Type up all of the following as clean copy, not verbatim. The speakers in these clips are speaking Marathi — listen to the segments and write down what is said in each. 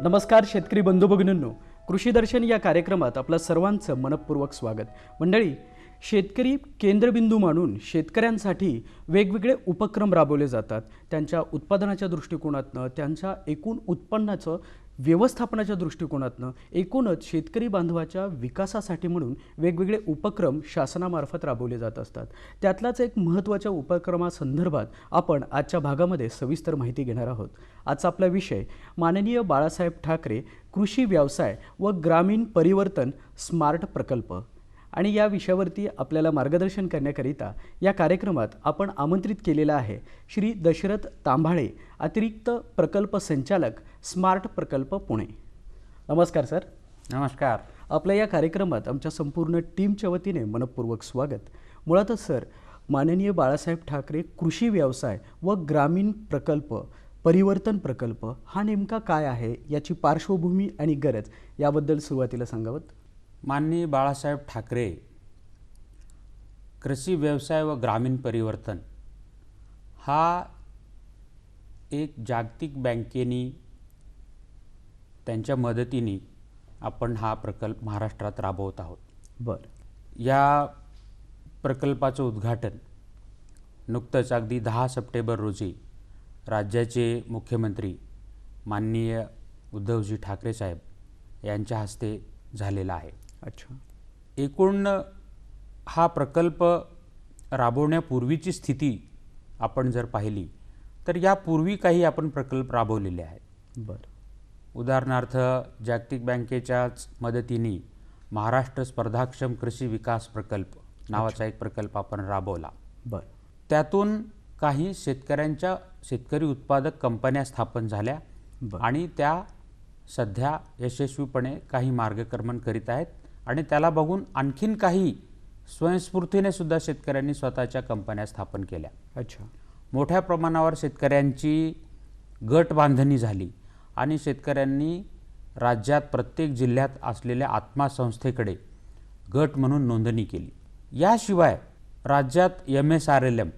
नमस्कार शेतकरी बंधू भगिनींनो, कृषी दर्शन या कार्यक्रमात आपलं सर्वांचं मनपूर्वक स्वागत. मंडळी, शेतकरी केंद्रबिंदू मानून शेतकऱ्यांसाठी वेगवेगळे उपक्रम राबवले जातात. त्यांच्या उत्पादनाच्या दृष्टिकोनातनं, त्यांच्या एकूण उत्पन्नाचं व्यवस्थापनाच्या दृष्टिकोनातनं, एकूणच शेतकरी बांधवाच्या विकासासाठी म्हणून वेगवेगळे उपक्रम शासनामार्फत राबवले जात असतात. त्यातलाच एक महत्त्वाच्या उपक्रमासंदर्भात आपण आजच्या भागामध्ये सविस्तर माहिती घेणार आहोत. आजचा आपला विषय माननीय बाळासाहेब ठाकरे कृषी व्यवसाय व ग्रामीण परिवर्तन स्मार्ट प्रकल्प. आणि या विषयावरती आपल्याला मार्गदर्शन करण्याकरिता या कार्यक्रमात आपण आमंत्रित केलेला आहे श्री दशरथ तांभाळे, अतिरिक्त प्रकल्प संचालक, स्मार्ट प्रकल्प पुणे. नमस्कार सर. नमस्कार. आपल्या या कार्यक्रमात आमच्या संपूर्ण टीमच्या वतीने मनपूर्वक स्वागत. मुळातच सर, माननीय बाळासाहेब ठाकरे कृषी व्यवसाय व ग्रामीण प्रकल्प परिवर्तन प्रकल्प हा नेमका काय आहे, याची पार्श्वभूमी आणि गरज याबद्दल सुरुवातीला सांगावं. माननीय बाळासाहेब ठाकरे कृषी व्यवसाय व ग्रामीण परिवर्तन हा एक जागतिक बँकेनी त्यांच्या मदतीने आपण हा प्रकल्प महाराष्ट्रात राबवत आहोत. या प्रकल्पाचं उद्घाटन नुकतंच अगदी 10 सप्टेंबर रोजी राज्याचे मुख्यमंत्री माननीय उद्धवजी ठाकरे साहेब यांच्या हस्ते झालेला आहे. अच्छा. एकूण हा प्रकल्प राबवण्यापूर्वीची स्थिती आपण जर पाहिली तर यापूर्वी काही आपण प्रकल्प राबवलेले आहेत. उदाहरणार्थ जागतिक बँकेच्याच मदतीने महाराष्ट्र स्पर्धाक्षम कृषी विकास प्रकल्प नावाचा एक प्रकल्प आपण राबवला. त्यातून काही शेतकरी उत्पादक कंपन्या स्थापन झाल्या आणि त्या सध्या यशस्वीपणे काही मार्गक्रमण करीत आहेत आणि त्याला बघून आणखीन काही स्वयंस्फूर्तीने सुद्धा शेतकऱ्यांनी स्वतःच्या कंपन्या स्थापन केल्या. अच्छा. मोठ्या प्रमाणावर शेतकऱ्यांची गट बांधणी झाली आणि शेतकऱ्यांनी राज्यात प्रत्येक जिल्ह्यात असलेल्या आत्मा संस्थेकडे गट म्हणून नोंदणी केली. याशिवाय राज्यात MSRLM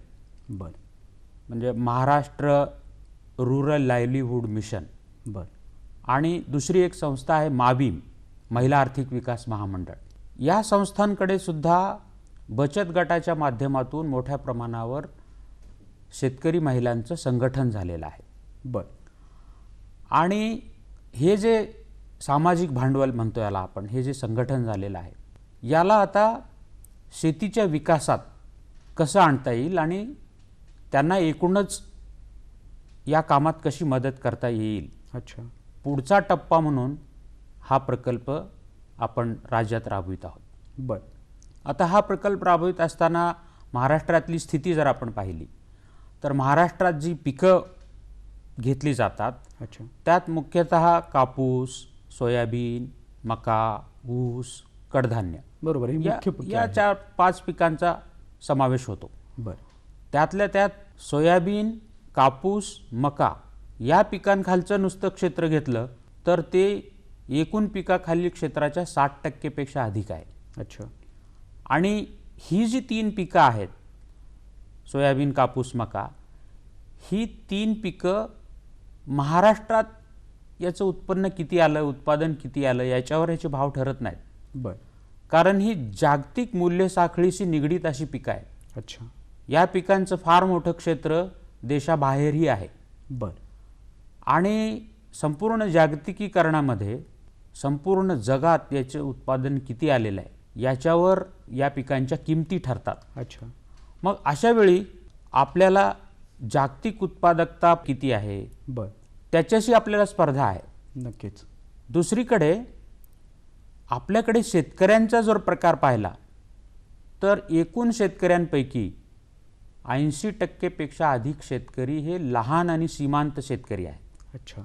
म्हणजे महाराष्ट्र रूरल लाईव्हलीहूड मिशन आणि दुसरी एक संस्था आहे माबीम, महिला आर्थिक विकास महामंडळ, या संस्थांकडे सुद्धा बचत गटाच्या माध्यमातून मोठ्या प्रमाणावर शेतकरी महिलांचं संघटन झालेलं आहे. आणि हे जे सामाजिक भांडवल म्हणतो याला आपण, हे जे संघटन झालेलं आहे याला आता शेतीच्या विकासात कसं आणता येईल आणि त्यांना एकूणच या कामात कशी मदत करता येईल. अच्छा. पुढचा टप्पा म्हणून हा प्रकल्प आपण राज्यात राबवित आहोत. आता हा प्रकल्प राबवित असताना महाराष्ट्रातली स्थिती जर आपण पाहिली तर महाराष्ट्रात जी पिकं घेतली जातात त्यात मुख्यतः कापूस, सोयाबीन, मका, ऊस, कडधान्य या 4-5 पिकांचा समावेश होतो. त्यातल्या त्यात सोयाबीन, कापूस, मका या पिकांखालचं नुसतं क्षेत्र घेतलं तर ते एकूण पिकाखालील क्षेत्राच्या 60% पेक्षा अधिक आहे. अच्छा. आणि ही जी 3 पिकं आहेत, सोयाबीन, कापूस, मका, ही 3 पिकं महाराष्ट्रात याचं उत्पन्न किती आलं, उत्पादन किती आलं याच्यावर याचे भाव ठरत नाहीत. कारण ही जागतिक मूल्य साखळीशी निगडीत अशी पिकं आहेत. अच्छा. या पिकांचं फार मोठं क्षेत्र देशाबाहेरही आहे. आणि संपूर्ण जागतिकीकरणामध्ये संपूर्ण जगात याचे उत्पादन किती आलेलं आहे याच्यावर या पिकांच्या किमती ठरतात. अच्छा. मग अशा वेळी आपल्याला जागतिक उत्पादकता किती आहे त्याच्याशी आपल्याला स्पर्धा आहे. नक्कीच. दुसरीकडे आपल्याकडे शेतकऱ्यांचा जर प्रकार पाहिला तर एकूण शेतकऱ्यांपैकी 80% पेक्षा अधिक शेतकरी हे लहान आणि सीमांत शेतकरी आहेत, अच्छा.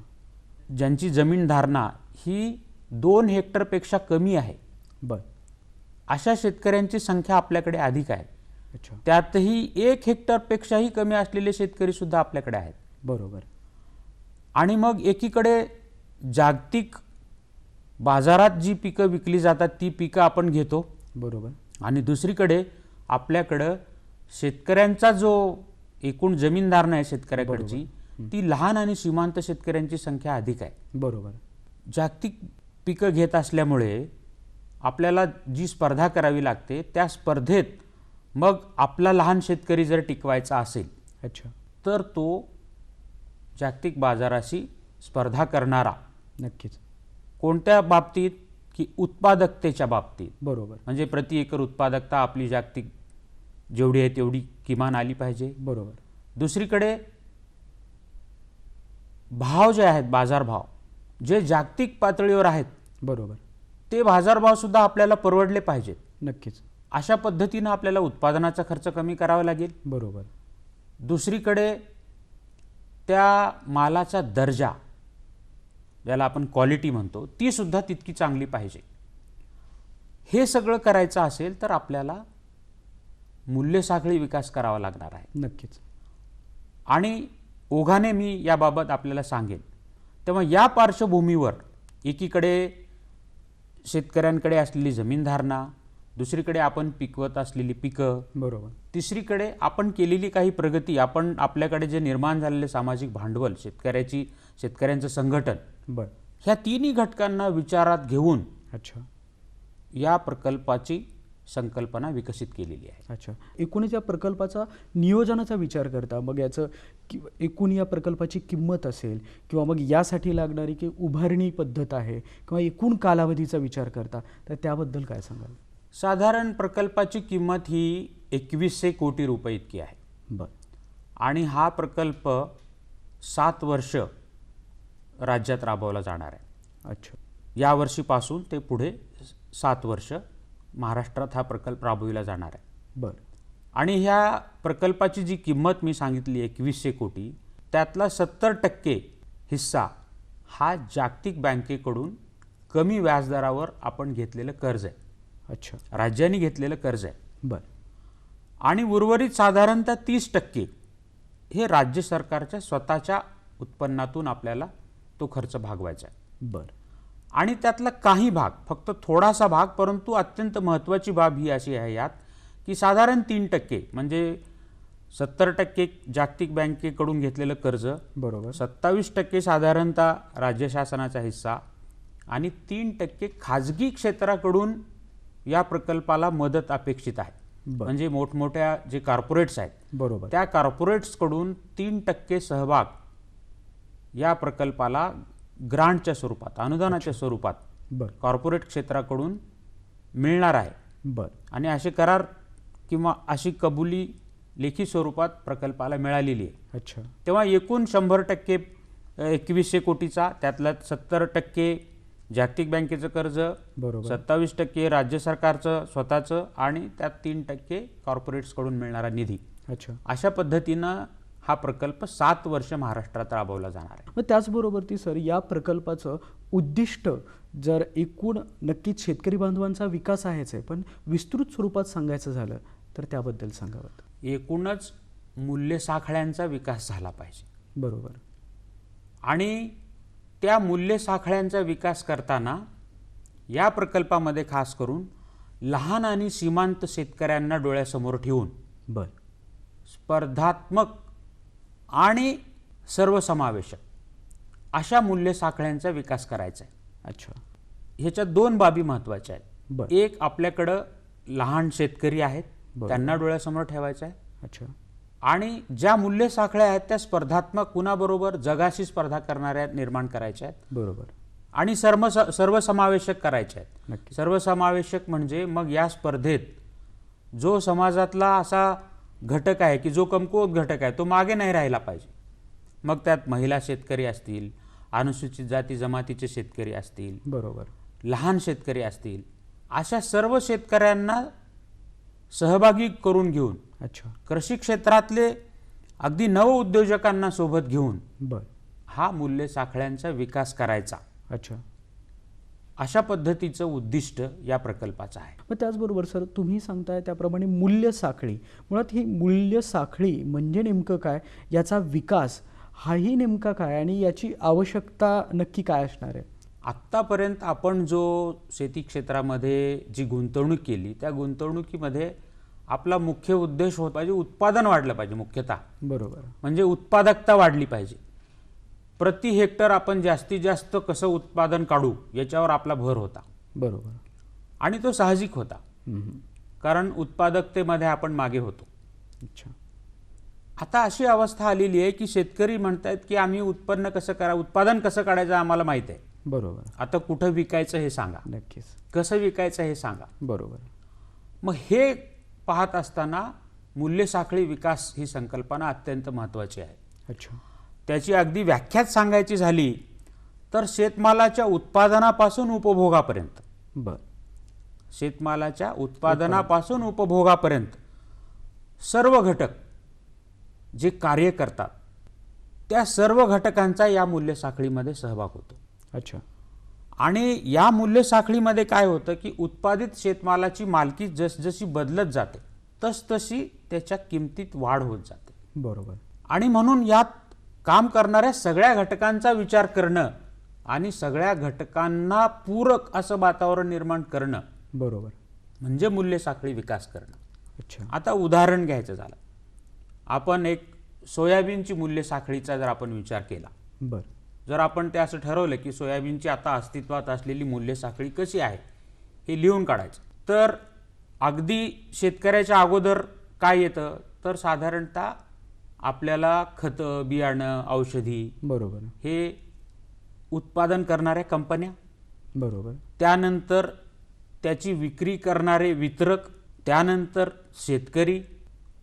ज्यांची जमीन धारणा ही 2 हेक्टरपेक्षा कमी आहे. बर. अशा शेतकऱ्यांची संख्या आपल्याकडे अधिक आहे. अच्छा. त्यातही 1 हेक्टरपेक्षाही कमी असलेले शेतकरी सुद्धा आपल्याकडे आहेत. बरोबर. आणि मग एकीकडे जागतिक बाजारात जी पिकं विकली जातात ती पिकं आपण घेतो, बरोबर. आणि दुसरीकडे आपल्याकडं शेतकऱ्यांचा जो एकूण जमीनधारण आहे शेतकऱ्याकडची ती लहान आणि सीमांत शेतकऱ्यांची संख्या अधिक आहे. बरोबर. जागतिक पिकं घेत असल्यामुळे आपल्याला जी स्पर्धा करावी लागते त्या स्पर्धेत मग आपला लहान शेतकरी जर टिकवायचा असेल, अच्छा. तर तो जागतिक बाजाराशी स्पर्धा करणारा नक्कीच. कोणत्या बाबतीत की उत्पादकतेच्या बाबतीत, बरोबर. म्हणजे प्रति एकर उत्पादकता आपली जागतिक जेवढी आहे तेवढी किमान आली पाहिजे. बरोबर. दुसरीकडे भाव जे आहेत, बाजारभाव जे जागतिक पातळीवर आहेत, बरोबर. ते बाजारभाव सुद्धा आपल्याला परवडले पाहिजेत. नक्कीच. अशा पद्धतीनं आपल्याला उत्पादनाचा खर्च कमी करावा लागेल. बरोबर. दुसरीकडे त्या मालाचा दर्जा, ज्याला आपण क्वालिटी म्हणतो, ती सुद्धा तितकी चांगली पाहिजे. हे सगळं करायचं असेल तर आपल्याला मूल्यसाखळी विकास करावा लागणार आहे. नक्कीच. आणि ओघाने मी याबाबत आपल्याला सांगेन. तेव्हा या पार्श्वभूमीवर एकीकडे शेतकऱ्यांकडे असलेली जमीनधारणा, दुसरीकडे आपण पिकवत असलेली पिकं, बरोबर. तिसरीकडे आपण केलेली काही प्रगती, आपण आपल्याकडे जे निर्माण झालेले सामाजिक भांडवल, शेतकऱ्यांचं संघटन, बर. ह्या तिन्ही घटकांना विचारात घेऊन अच्छा. या प्रकल्पाची संकल्पना विकसित केलेली आहे. अच्छा. एकूणच या प्रकल्पाचा नियोजनाचा विचार करता मग याचं एकूण या प्रकल्पाची किंमत असेल किंवा मग यासाठी लागणारी की उभारणी पद्धत आहे किंवा एकूण कालावधीचा विचार करता, तर त्याबद्दल काय सांगाल? साधारण प्रकल्पाची किंमत ही 2100 कोटी रुपये इतकी आहे. बर. आणि हा प्रकल्प 7 वर्ष राज्यात राबवला जाणार आहे. अच्छा. यावर्षीपासून ते पुढे 7 वर्ष महाराष्ट्रात हा प्रकल्प राबविला जाणार आहे. बर. आणि ह्या प्रकल्पाची जी किंमत मी सांगितली 2100 कोटी, त्यातला 70% हिस्सा हा जागतिक बँकेकडून कमी व्याजदरावर आपण घेतलेलं कर्ज आहे. अच्छा. राज्यांनी घेतलेलं कर्ज आहे. बर. आणि उर्वरित साधारणतः 30% हे राज्य सरकारच्या स्वतःच्या उत्पन्नातून आपल्याला तो खर्च भागवायचा आहे. बर. आणि त्यातला काही भाग, फक्त थोडासा भाग, परंतु अत्यंत महत्त्वाची बाब ही अशी आहे यात की साधारण 3% म्हणजे 70% जागतिक बँकेकडून घेतलेलं कर्ज, बरोबर. 27% साधारणतः राज्य शासनाचा हिस्सा आणि 3% खाजगी क्षेत्राकडून या प्रकल्पाला मदत अपेक्षित आहे. म्हणजे मोठमोठ्या जे कॉर्पोरेट्स आहेत, बरोबर, त्या कॉर्पोरेट्सकडून 3% सहभाग या प्रकल्पाला ग्रांटच्या स्वरूपात, अनुदानाच्या स्वरूपात बर, कॉर्पोरेट क्षेत्राकडून मिळणार आहे. बर, आणि असे करार किंवा अशी कबुली लेखी स्वरूपात प्रकल्पाला मिळालेली आहे. अच्छा, तेव्हा एकूण 100% 2100 कोटीचा, त्यातलं 70% जागतिक बँकेचं कर्ज, बरोबर, 27% राज्य सरकारचं स्वतःचं आणि त्यात 3% कॉर्पोरेट्सकडून मिळणारा निधी. अच्छा. अशा पद्धतीनं हा प्रकल्प 7 वर्ष महाराष्ट्रात राबवला जाणार आहे. मग त्याचबरोबर ती सर, या प्रकल्पाचं उद्दिष्ट जर एकूण नक्कीच शेतकरी बांधवांचा विकास आहेच आहे, पण विस्तृत स्वरूपात सांगायचं झालं तर त्याबद्दल सांगावं. एकूणच मूल्य साखळ्यांचा विकास झाला पाहिजे. बरोबर. आणि त्या मूल्य साखळ्यांचा विकास करताना या प्रकल्पामध्ये खास करून लहान आणि सीमांत शेतकऱ्यांना डोळ्यासमोर ठेवून बर, स्पर्धात्मक आणि सर्वसमावेशक अशा मूल्य साखळ्यांचा विकास करायचा आहे. अच्छा, ह्याच्यात 2 बाबी महत्त्वाच्या आहेत. बर, एक, आपल्याकडं लहान शेतकरी आहेत, बरोबर, त्यांना डोळ्यासमोर ठेवायचं आहे. अच्छा, आणि ज्या मूल्य साखळ्या आहेत त्या स्पर्धात्मक, कुणाबरोबर, जगाशी स्पर्धा करणाऱ्या निर्माण करायच्या आहेत. बरोबर, आणि सर्वसमावेशक करायच्या आहेत. नक्की, सर्वसमावेशक म्हणजे मग या स्पर्धेत जो समाजातला असा घटक आहे की जो कमकुवत घटक आहे तो मागे नाही राहिला पाहिजे. मग त्यात महिला शेतकरी असतील, अनुसूचित जाती जमातीचे शेतकरी असतील, बरोबर, लहान शेतकरी असतील, अशा सर्व शेतकऱ्यांना सहभागी करून घेऊन अच्छा. कृषी क्षेत्रातले अगदी नवउद्योजकांना सोबत घेऊन बर. हा मूल्य साखळ्यांचा विकास करायचा, अच्छा. अशा पद्धतीचं उद्दिष्ट या प्रकल्पाचं आहे. मग त्याचबरोबर सर, तुम्ही सांगताय त्याप्रमाणे मूल्य साखळी, मुळात ही मूल्य साखळी म्हणजे नेमकं काय, याचा विकास हाही नेमका काय आणि याची आवश्यकता नक्की काय असणार आहे? आत्तापर्यंत आपण जो शेती क्षेत्रामध्ये जी गुंतवणूक केली, त्या गुंतवणुकीमध्ये आपला मुख्य उद्देश होता पाहिजे उत्पादन वाढलं पाहिजे. मुख्यतः बरोबर. म्हणजे उत्पादकता वाढली पाहिजे. प्रति हेक्टर आपण जास्तीत जास्त कसं उत्पादन काढू याच्यावर आपला भर होता. बरोबर. आणि तो साहजिक होता, कारण उत्पादकतेमध्ये आपण मागे होतो. अच्छा. आता अशी अवस्था आलेली आहे की शेतकरी म्हणतात की आम्ही उत्पन्न कसं उत्पादन कसं काढायचं आम्हाला माहिती आहे. बरोबर. आता कुठं विकायचं हे सांगा, नक्कीच. कसं विकायचं हे सांगा. बरोबर. मग हे पाहत असताना मूल्य साखळी विकास ही संकल्पना अत्यंत महत्त्वाची आहे. अच्छा. त्याची अगदी व्याख्याच सांगायची झाली तर शेतमालाच्या उत्पादनापासून उपभोगापर्यंत, बर. शेतमालाच्या उत्पादनापासून उपभोगापर्यंत सर्व घटक जे कार्य करतात त्या सर्व घटकांचा या मूल्य साखळीमध्ये सहभाग होतो. अच्छा. आणि या मूल्य साखळीमध्ये काय होतं की उत्पादित शेतमालाची मालकी जसजशी बदलत जाते तसतशी त्याच्या किमतीत वाढ होत जाते. बरोबर. आणि म्हणून यात काम करणाऱ्या सगळ्या घटकांचा विचार करणं आणि सगळ्या घटकांना पूरक असं वातावरण निर्माण करणं, बरोबर, म्हणजे मूल्य साखळी विकास करणं. अच्छा. आता उदाहरण घ्यायचं झालं, आपण एक सोयाबीनची मूल्य साखळीचा जर आपण विचार केला, बर, जर आपण ते असं ठरवलं की सोयाबीनची आता अस्तित्वात असलेली मूल्य साखळी कशी आहे हे लिहून काढायचं, तर अगदी शेतकऱ्याच्या अगोदर काय येतं तर साधारणतः आपल्याला खतं, बियाणं, औषधी, बरोबर, हे उत्पादन करणाऱ्या कंपन्या, बरोबर, त्यानंतर त्याची विक्री करणारे वितरक, त्यानंतर शेतकरी.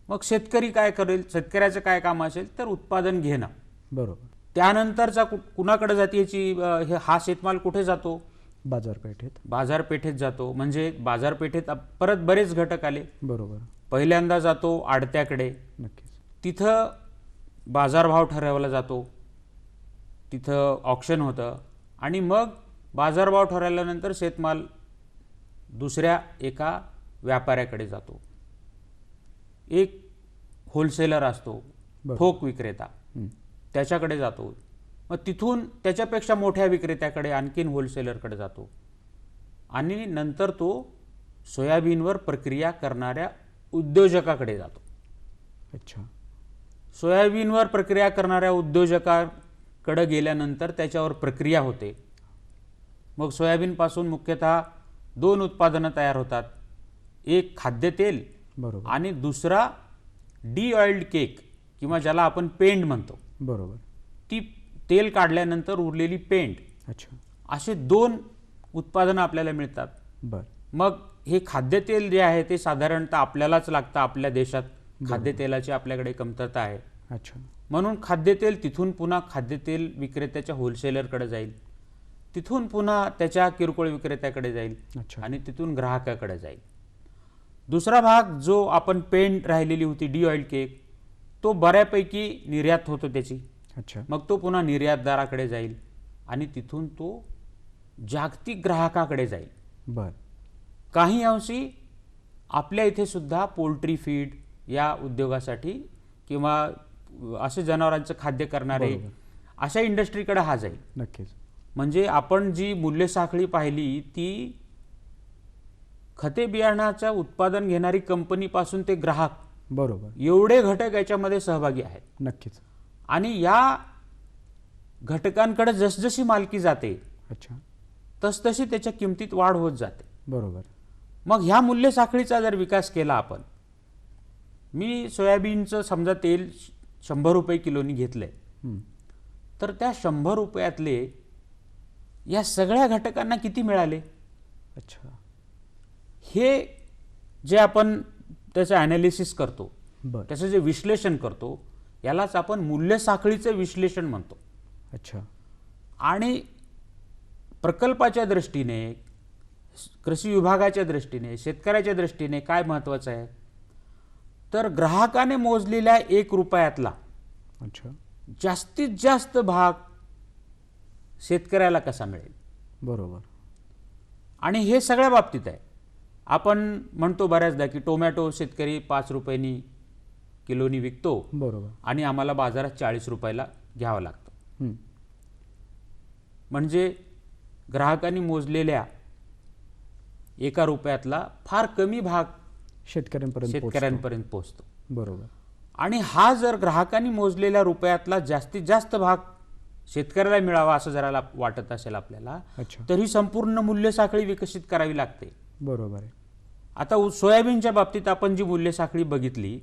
मग शेतकरी काय करेल, शेतकऱ्याचं काय काम असेल तर उत्पादन घेणं. बरोबर. त्यानंतरचा कुणाकडे जाते याची हा शेतमाल कुठे जातो, बाजारपेठेत. बाजारपेठेत जातो. म्हणजे बाजारपेठेत परत बरेच घटक आले. बरोबर. पहिल्यांदा जातो आडत्याकडे, नक्कीच. तिथं बाजारभाव ठरवला जातो, तिथं ऑक्शन होतं आणि मग बाजारभाव ठरवल्यानंतर शेतमाल दुसऱ्या एका व्यापाऱ्याकडे जातो. एक होलसेलर असतो, बरोबर. ठोक विक्रेता, त्याच्याकडे जातो. मग तिथून त्याच्यापेक्षा मोठ्या विक्रेत्याकडे, आणखीन होलसेलरकडे जातो आणि नंतर तो सोयाबीनवर प्रक्रिया करणाऱ्या उद्योजकाकडे जातो. अच्छा. सोयाबीनवर प्रक्रिया करणाऱ्या उद्योजकाकडे गेल्यानंतर त्याच्यावर प्रक्रिया होते. मग सोयाबीनपासून मुख्यतः 2 उत्पादनं तयार होतात, एक खाद्यतेल बरोबर. आणि दुसरा डी ऑइल्ड केक किंवा ज्याला आपण पेंड म्हणतो. बरोबर. ती तेल काढल्यानंतर उरलेली पेंड, अच्छा. असे 2 उत्पादनं आपल्याला मिळतात. बर. मग हे खाद्यतेल जे आहे ते साधारणतः आपल्यालाच लागतं, आपल्या देशात खाद्यतेलाची आपल्याकडे कमतरता आहे. अच्छा. म्हणून खाद्यतेल तिथून पुन्हा खाद्यतेल विक्रेत्याच्या होलसेलरकडे जाईल, तिथून पुन्हा त्याच्या किरकोळ विक्रेत्याकडे जाईल अच्छा. आणि तिथून ग्राहकाकडे जाईल. दुसरा भाग जो आपण पेंड राहिलेली होती डी ऑइल केक, तो बऱ्यापैकी निर्यात होतो त्याची. अच्छा. मग तो पुन्हा निर्यातदाराकडे जाईल आणि तिथून तो जागतिक ग्राहकाकडे जाईल. बर. काही अंशी आपल्या इथे सुद्धा पोल्ट्री फीड या उद्योगासाठी किंवा असे जनावरांचं खाद्य करणारे, बरोबर, अशा इंडस्ट्रीकडे हा जाईल. नक्कीच. म्हणजे आपण जी मूल्य साखळी पाहिली ती खते बियाणाचं उत्पादन घेणारी कंपनीपासून ते ग्राहक, बरोबर, एवढे घटक याच्यामध्ये सहभागी आहेत. नक्कीच. आणि या घटकांकडे जसजशी मालकी जाते अच्छा. तसतशी त्याच्या किमतीत वाढ होत जाते. बरोबर. मग ह्या मूल्य साखळीचा जर विकास केला आपण, मी सोयाबीनचं समजा तेल 100 रुपये किलोनी घेतलंय, तर त्या 100 रुपयातले या सगळ्या घटकांना किती मिळाले, अच्छा, हे जे आपण त्याचं ॲनालिसिस करतो, बर, त्याचं जे विश्लेषण करतो, यालाच आपण मूल्य साखळीचं विश्लेषण म्हणतो. अच्छा. आणि प्रकल्पाच्या दृष्टीने, कृषी विभागाच्या दृष्टीने, शेतकऱ्याच्या दृष्टीने काय महत्त्वाचं आहे, तर ग्राहकाने मोजलेल्या 1 रुपयातला अच्छा. जास्तीत जास्त भाग शेतकऱ्याला कसा मिळेल. बरोबर. आणि हे सगळ्या बाबतीत आहे. आपण म्हणतो बऱ्याचदा की टोमॅटो शेतकरी 5 रुपयांनी किलोनी विकतो बरोबर. आणि आम्हाला बाजारात 40 रुपयाला घ्यावं लागतं. हं. म्हणजे ग्राहकांनी मोजलेल्या 1 रुपयातला फार कमी भाग शेतकऱ्यांपर्यंत पोहोचतो. बरोबर. आणि हा जर ग्राहकांनी मोजलेल्या रुपयातला जास्तीत जास्त भाग शेतकऱ्याला मिळावा असं जरा वाटत असेल आपल्याला, अच्छा. तर ही संपूर्ण मूल्य साखळी विकसित करावी लागते. बरोबर आहे. आता सोयाबीनच्या बाबतीत आपण जी मूल्य साखळी बघितली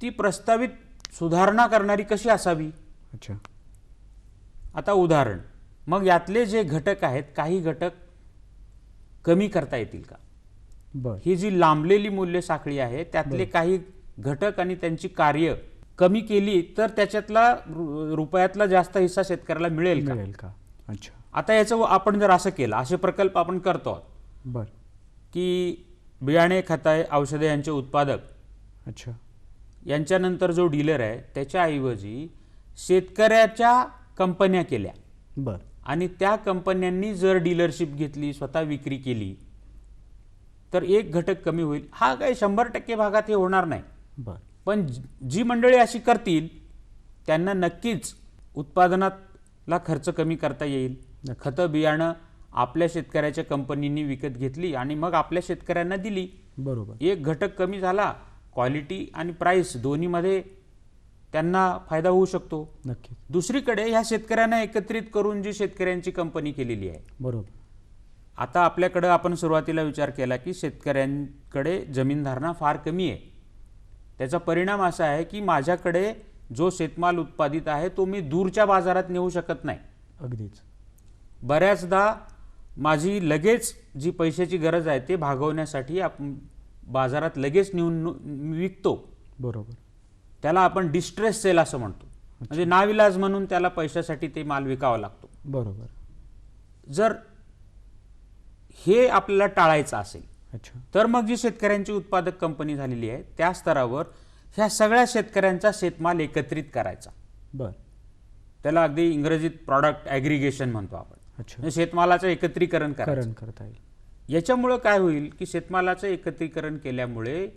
ती प्रस्तावित सुधारणा करणारी कशी असावी. अच्छा. आता उदाहरण, मग यातले जे घटक आहेत काही घटक कमी करता येतील का. बर. ही जी लांबलेली मूल्य साखळी आहे त्यातले काही घटक आणि त्यांची कार्य कमी केली तर त्याच्यातला रुपयातला जास्त हिस्सा शेतकऱ्याला मिळेल का. अच्छा. आता याचं आपण जर असं केलं, असे प्रकल्प आपण करतो आहोत. बर. की बियाणे, खते, औषधे यांचे उत्पादक, अच्छा. यांच्यानंतर जो डीलर आहे त्याच्याऐवजी शेतकऱ्याच्या कंपन्या केल्या. बर. आणि त्या कंपन्यांनी जर डीलरशिप घेतली, स्वतः विक्री केली, तर एक घटक कमी होईल. हा काही 100% भागात हे होणार नाही. बर. पण जी मंडळी अशी करतील त्यांना नक्कीच उत्पादनातला खर्च कमी करता येईल. खतं बियाणं आपल्या शेतकऱ्याच्या कंपनींनी विकत घेतली आणि मग आपल्या शेतकऱ्यांना दिली. बरोबर. एक घटक कमी झाला, क्वालिटी आणि प्राइस दोन्हीमध्ये त्यांना फायदा होऊ शकतो. नक्की. दुसरीकडे ह्या शेतकऱ्यांना एकत्रित करून जी शेतकऱ्यांची कंपनी केलेली आहे. बरोबर. आता आपल्याकडे आपण सुरुवातीला विचार केला की शेतकऱ्यांकडे जमीन धारणा फार कमी आहे. त्याचा परिणाम असा आहे की माझ्याकडे जो शेतमाल उत्पादित आहे तो मी दूरच्या बाजारात नेऊ शकत नाही. अगदीच. बऱ्याचदा माझी लगेच जी पैशाची गरज आहे ते भागवण्यासाठी आपण बाजारात लगेच नेऊन विकतो. बरोबर. त्याला आपण डिस्ट्रेस सेल असं म्हणतो. म्हणजे नाविलाज म्हणून त्याला पैशासाठी ते माल विकावा लागतो. बरोबर. जर हे आपल्याला टाळायचं असेल अच्छा. तर मग जी शेतकऱ्यांची उत्पादक कंपनी झालेली आहे त्या स्तरावर ह्या सगळ्या शेतकऱ्यांचा शेतमाल एकत्रित करायचा. बर. त्याला अगदी इंग्रजीत प्रॉडक्ट ॲग्रिगेशन म्हणतो आपण. अच्छा. शेतमालाचं एकत्रीकरण करायचं. करता येईल. याच्यामुळे काय होईल की शेतमालाचं एकत्रीकरण केल्यामुळे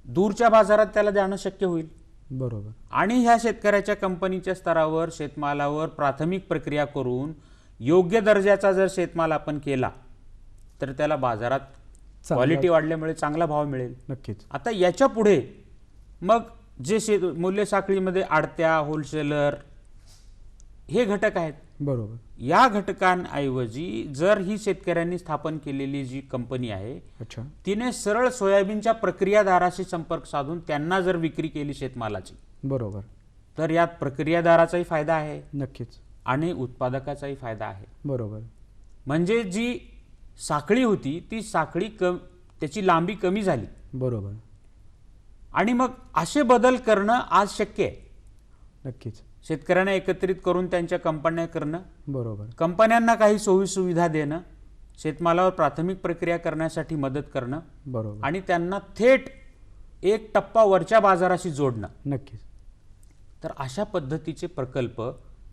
दूरच्या बाजारात त्याला जाणं शक्य होईल. बरोबर. आणि ह्या शेतकऱ्याच्या कंपनीच्या स्तरावर शेतमालावर प्राथमिक प्रक्रिया करून योग्य दर्जाचा जर शेतमाल आपण केला तर त्याला बाजारात क्वालिटी वाढल्यामुळे चांगला भाव मिळेल. नक्कीच. आता याच्या पुढे मग जे मूल्य साखळीमध्ये आडत्या, होलसेलर हे घटक आहेत. बरोबर. या घटकांऐवजी जर ही शेतकऱ्यांनी स्थापन केलेली जी कंपनी आहे अच्छा. तिने सरळ सोयाबीनच्या प्रक्रियादाराशी संपर्क साधून त्यांना जर विक्री केली शेतमालाची, बरोबर, तर यात प्रक्रियादाराचाही फायदा आहे नक्कीच. आणि उत्पादकाचाही फायदा आहे. बरोबर. म्हणजे जी साखळी होती ती साखळी त्याची लांबी कमी झाली. बरोबर. आणि मग असे बदल करणं आज शक्य आहे. नक्कीच. शेतकऱ्यांना एकत्रित करून त्यांच्या कंपन्या करणं, बरोबर, कंपन्यांना काही सोयीसुविधा देणं, शेतमालावर प्राथमिक प्रक्रिया करण्यासाठी मदत करणं, बरोबर, आणि त्यांना थेट एक टप्पा वरच्या बाजाराशी जोडणं. नक्कीच. तर अशा पद्धतीचे प्रकल्प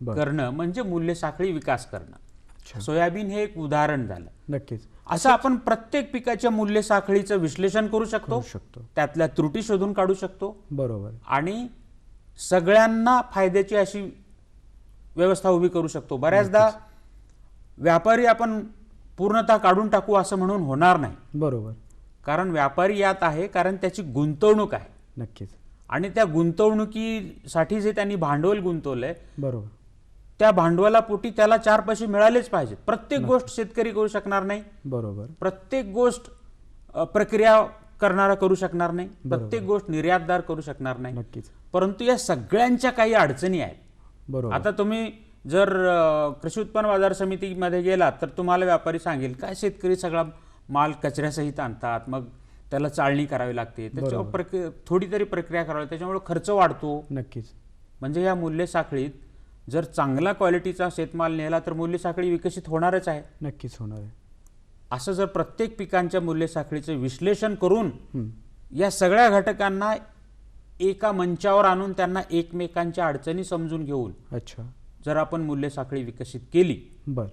करणं म्हणजे मूल्य साखळी विकास करणं. सोयाबीन हे एक उदाहरण झालं. नक्कीच. असं आपण प्रत्येक पिकाच्या मूल्य साखळीचं विश्लेषण करू शकतो, त्यातल्या त्रुटी शोधून काढू शकतो. बरोबर. आणि सगळ्यांना फायद्याची अशी व्यवस्था उभी करू शकतो. बऱ्याचदा व्यापारी आपण पूर्णतः काढून टाकू असं म्हणून होणार नाही. बरोबर. कारण व्यापारी यात आहे कारण त्याची गुंतवणूक आहे. नक्कीच. आणि त्या गुंतवणुकीसाठी जे त्यांनी भांडवल गुंतवलंय, बरोबर, त्या भांडवलापोटी त्याला 4 पैसे मिळालेच पाहिजेत. प्रत्येक गोष्ट शेतकरी करू शकणार नाही. बरोबर. प्रत्येक गोष्ट प्रक्रिया करणारा करू शकणार नाही. प्रत्येक गोष्ट निर्यातदार करू शकणार नाही. नक्कीच. परंतु या सगळ्यांच्या काही अडचणी आहेत. बरोबर. आता तुम्ही जर कृषी उत्पन्न बाजार समितीमध्ये गेलात तर तुम्हाला व्यापारी सांगेल काय शेतकरी सगळा माल कचऱ्यासहित आणतात, मग त्याला चाळणी करावी लागते, त्याच्यावर थोडी तरी प्रक्रिया करावी, त्याच्यामुळे खर्च वाढतो. नक्कीच. म्हणजे या मूल्य साखळीत जर चांगला क्वालिटीचा शेतमाल नेला तर मूल्य साखळी विकसित होणारच आहे. नक्कीच होणार आहे. असं जर प्रत्येक पिकांच्या मूल्य साखळीचं विश्लेषण करून हं. या सगळ्या घटकांना एका मंचावर आणून त्यांना एकमेकांच्या अडचणी समजून घेऊन अच्छा. जर आपण मूल्य साखळी विकसित केली बर.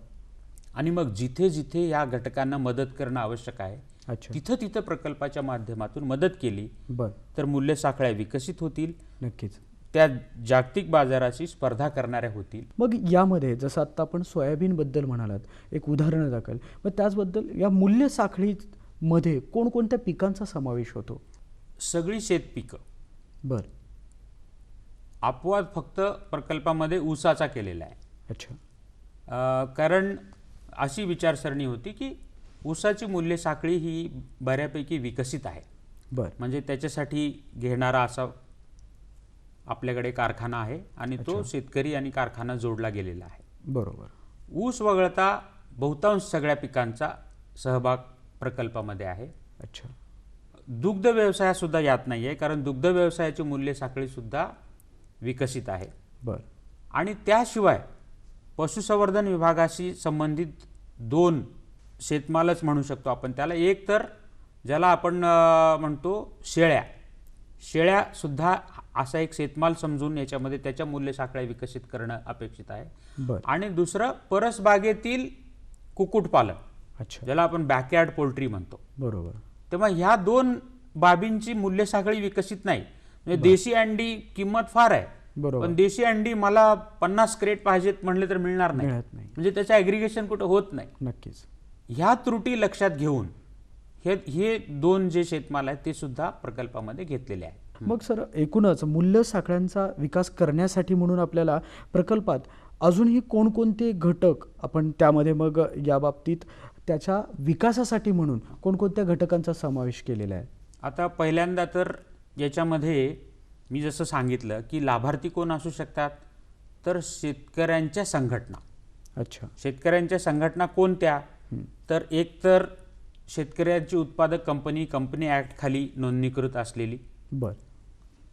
आणि मग जिथे जिथे या घटकांना मदत करणं आवश्यक आहे अच्छा. तिथं तिथं प्रकल्पाच्या माध्यमातून मदत केली बर. तर मूल्य साखळ्या विकसित होतील, नक्कीच. त्या जागतिक बाजाराशी स्पर्धा करणाऱ्या होतील. मग यामध्ये जसं आत्ता आपण सोयाबीनबद्दल म्हणालात, एक उदाहरण दाखल, मग त्याचबद्दल या मूल्य साखळीमध्ये कोणकोणत्या पिकांचा समावेश होतो? सगळी शेतपिकं. बर. अपवाद फक्त प्रकल्पामध्ये ऊसाचा केलेला आहे. अच्छा. कारण अशी विचारसरणी होती की ऊसाची मूल्य साखळी ही बऱ्यापैकी विकसित आहे. बर. म्हणजे त्याच्यासाठी घेणारा असा आपल्याकडे कारखाना आहे आणि तो अच्छा. शेतकरी आणि कारखाना जोडला गेलेला आहे. बरोबर. ऊस वगळता बहुतांश सगळ्या पिकांचा सहभाग प्रकल्पामध्ये आहे. अच्छा. दुग्ध व्यवसाय सुद्धा यात नाही आहे, कारण दुग्ध व्यवसायाची मूल्य साखळी सुद्धा विकसित आहे. बर. आणि त्याशिवाय पशुसंवर्धन विभागाशी संबंधित 2 शेतमालच म्हणू शकतो आपण त्याला. एक तर ज्याला आपण म्हणतो शेळ्या सुद्धा असा एक शेतमाल समजून याच्यामध्ये त्याच्या मूल्य साखळ्या विकसित करणं अपेक्षित आहे. बर. आणि दुसरं परसबागेतील कुक्कुटपालन, अच्छा. ज्याला आपण बॅकयार्ड पोल्ट्री म्हणतो. बरोबर. तेव्हा ह्या 2 बाबींची मूल्य साखळी विकसित नाही. म्हणजे देशी अंडी किंमत फार आहे, बरोबर. पण देशी अंडी मला 50 क्रेट पाहिजेत म्हणले तर मिळणार नाही. मिळत नाही. म्हणजे त्याचं ॲग्रिगेशन कुठं होत नाही. नक्कीच. ह्या त्रुटी लक्षात घेऊन हे 2 जे शेतमाल आहेत ते सुद्धा प्रकल्पामध्ये घेतलेले आहेत. मग सर, एकूणच मूल्य साखळ्यांचा विकास करण्यासाठी म्हणून आपल्याला प्रकल्पात अजूनही कोणकोणते घटक आपण त्यामध्ये मग या बाबतीत त्याच्या विकासासाठी म्हणून कोणकोणत्या घटकांचा समावेश केलेला आहे? आता पहिल्यांदा तर याच्यामध्ये मी जसं सांगितलं की लाभार्थी कोण असू शकतात, तर शेतकऱ्यांच्या संघटना. अच्छा. शेतकऱ्यांच्या संघटना कोणत्या? तर एक तर शेतकऱ्यांची उत्पादक कंपनी ॲक्ट खाली नोंदणीकृत असलेली. बर.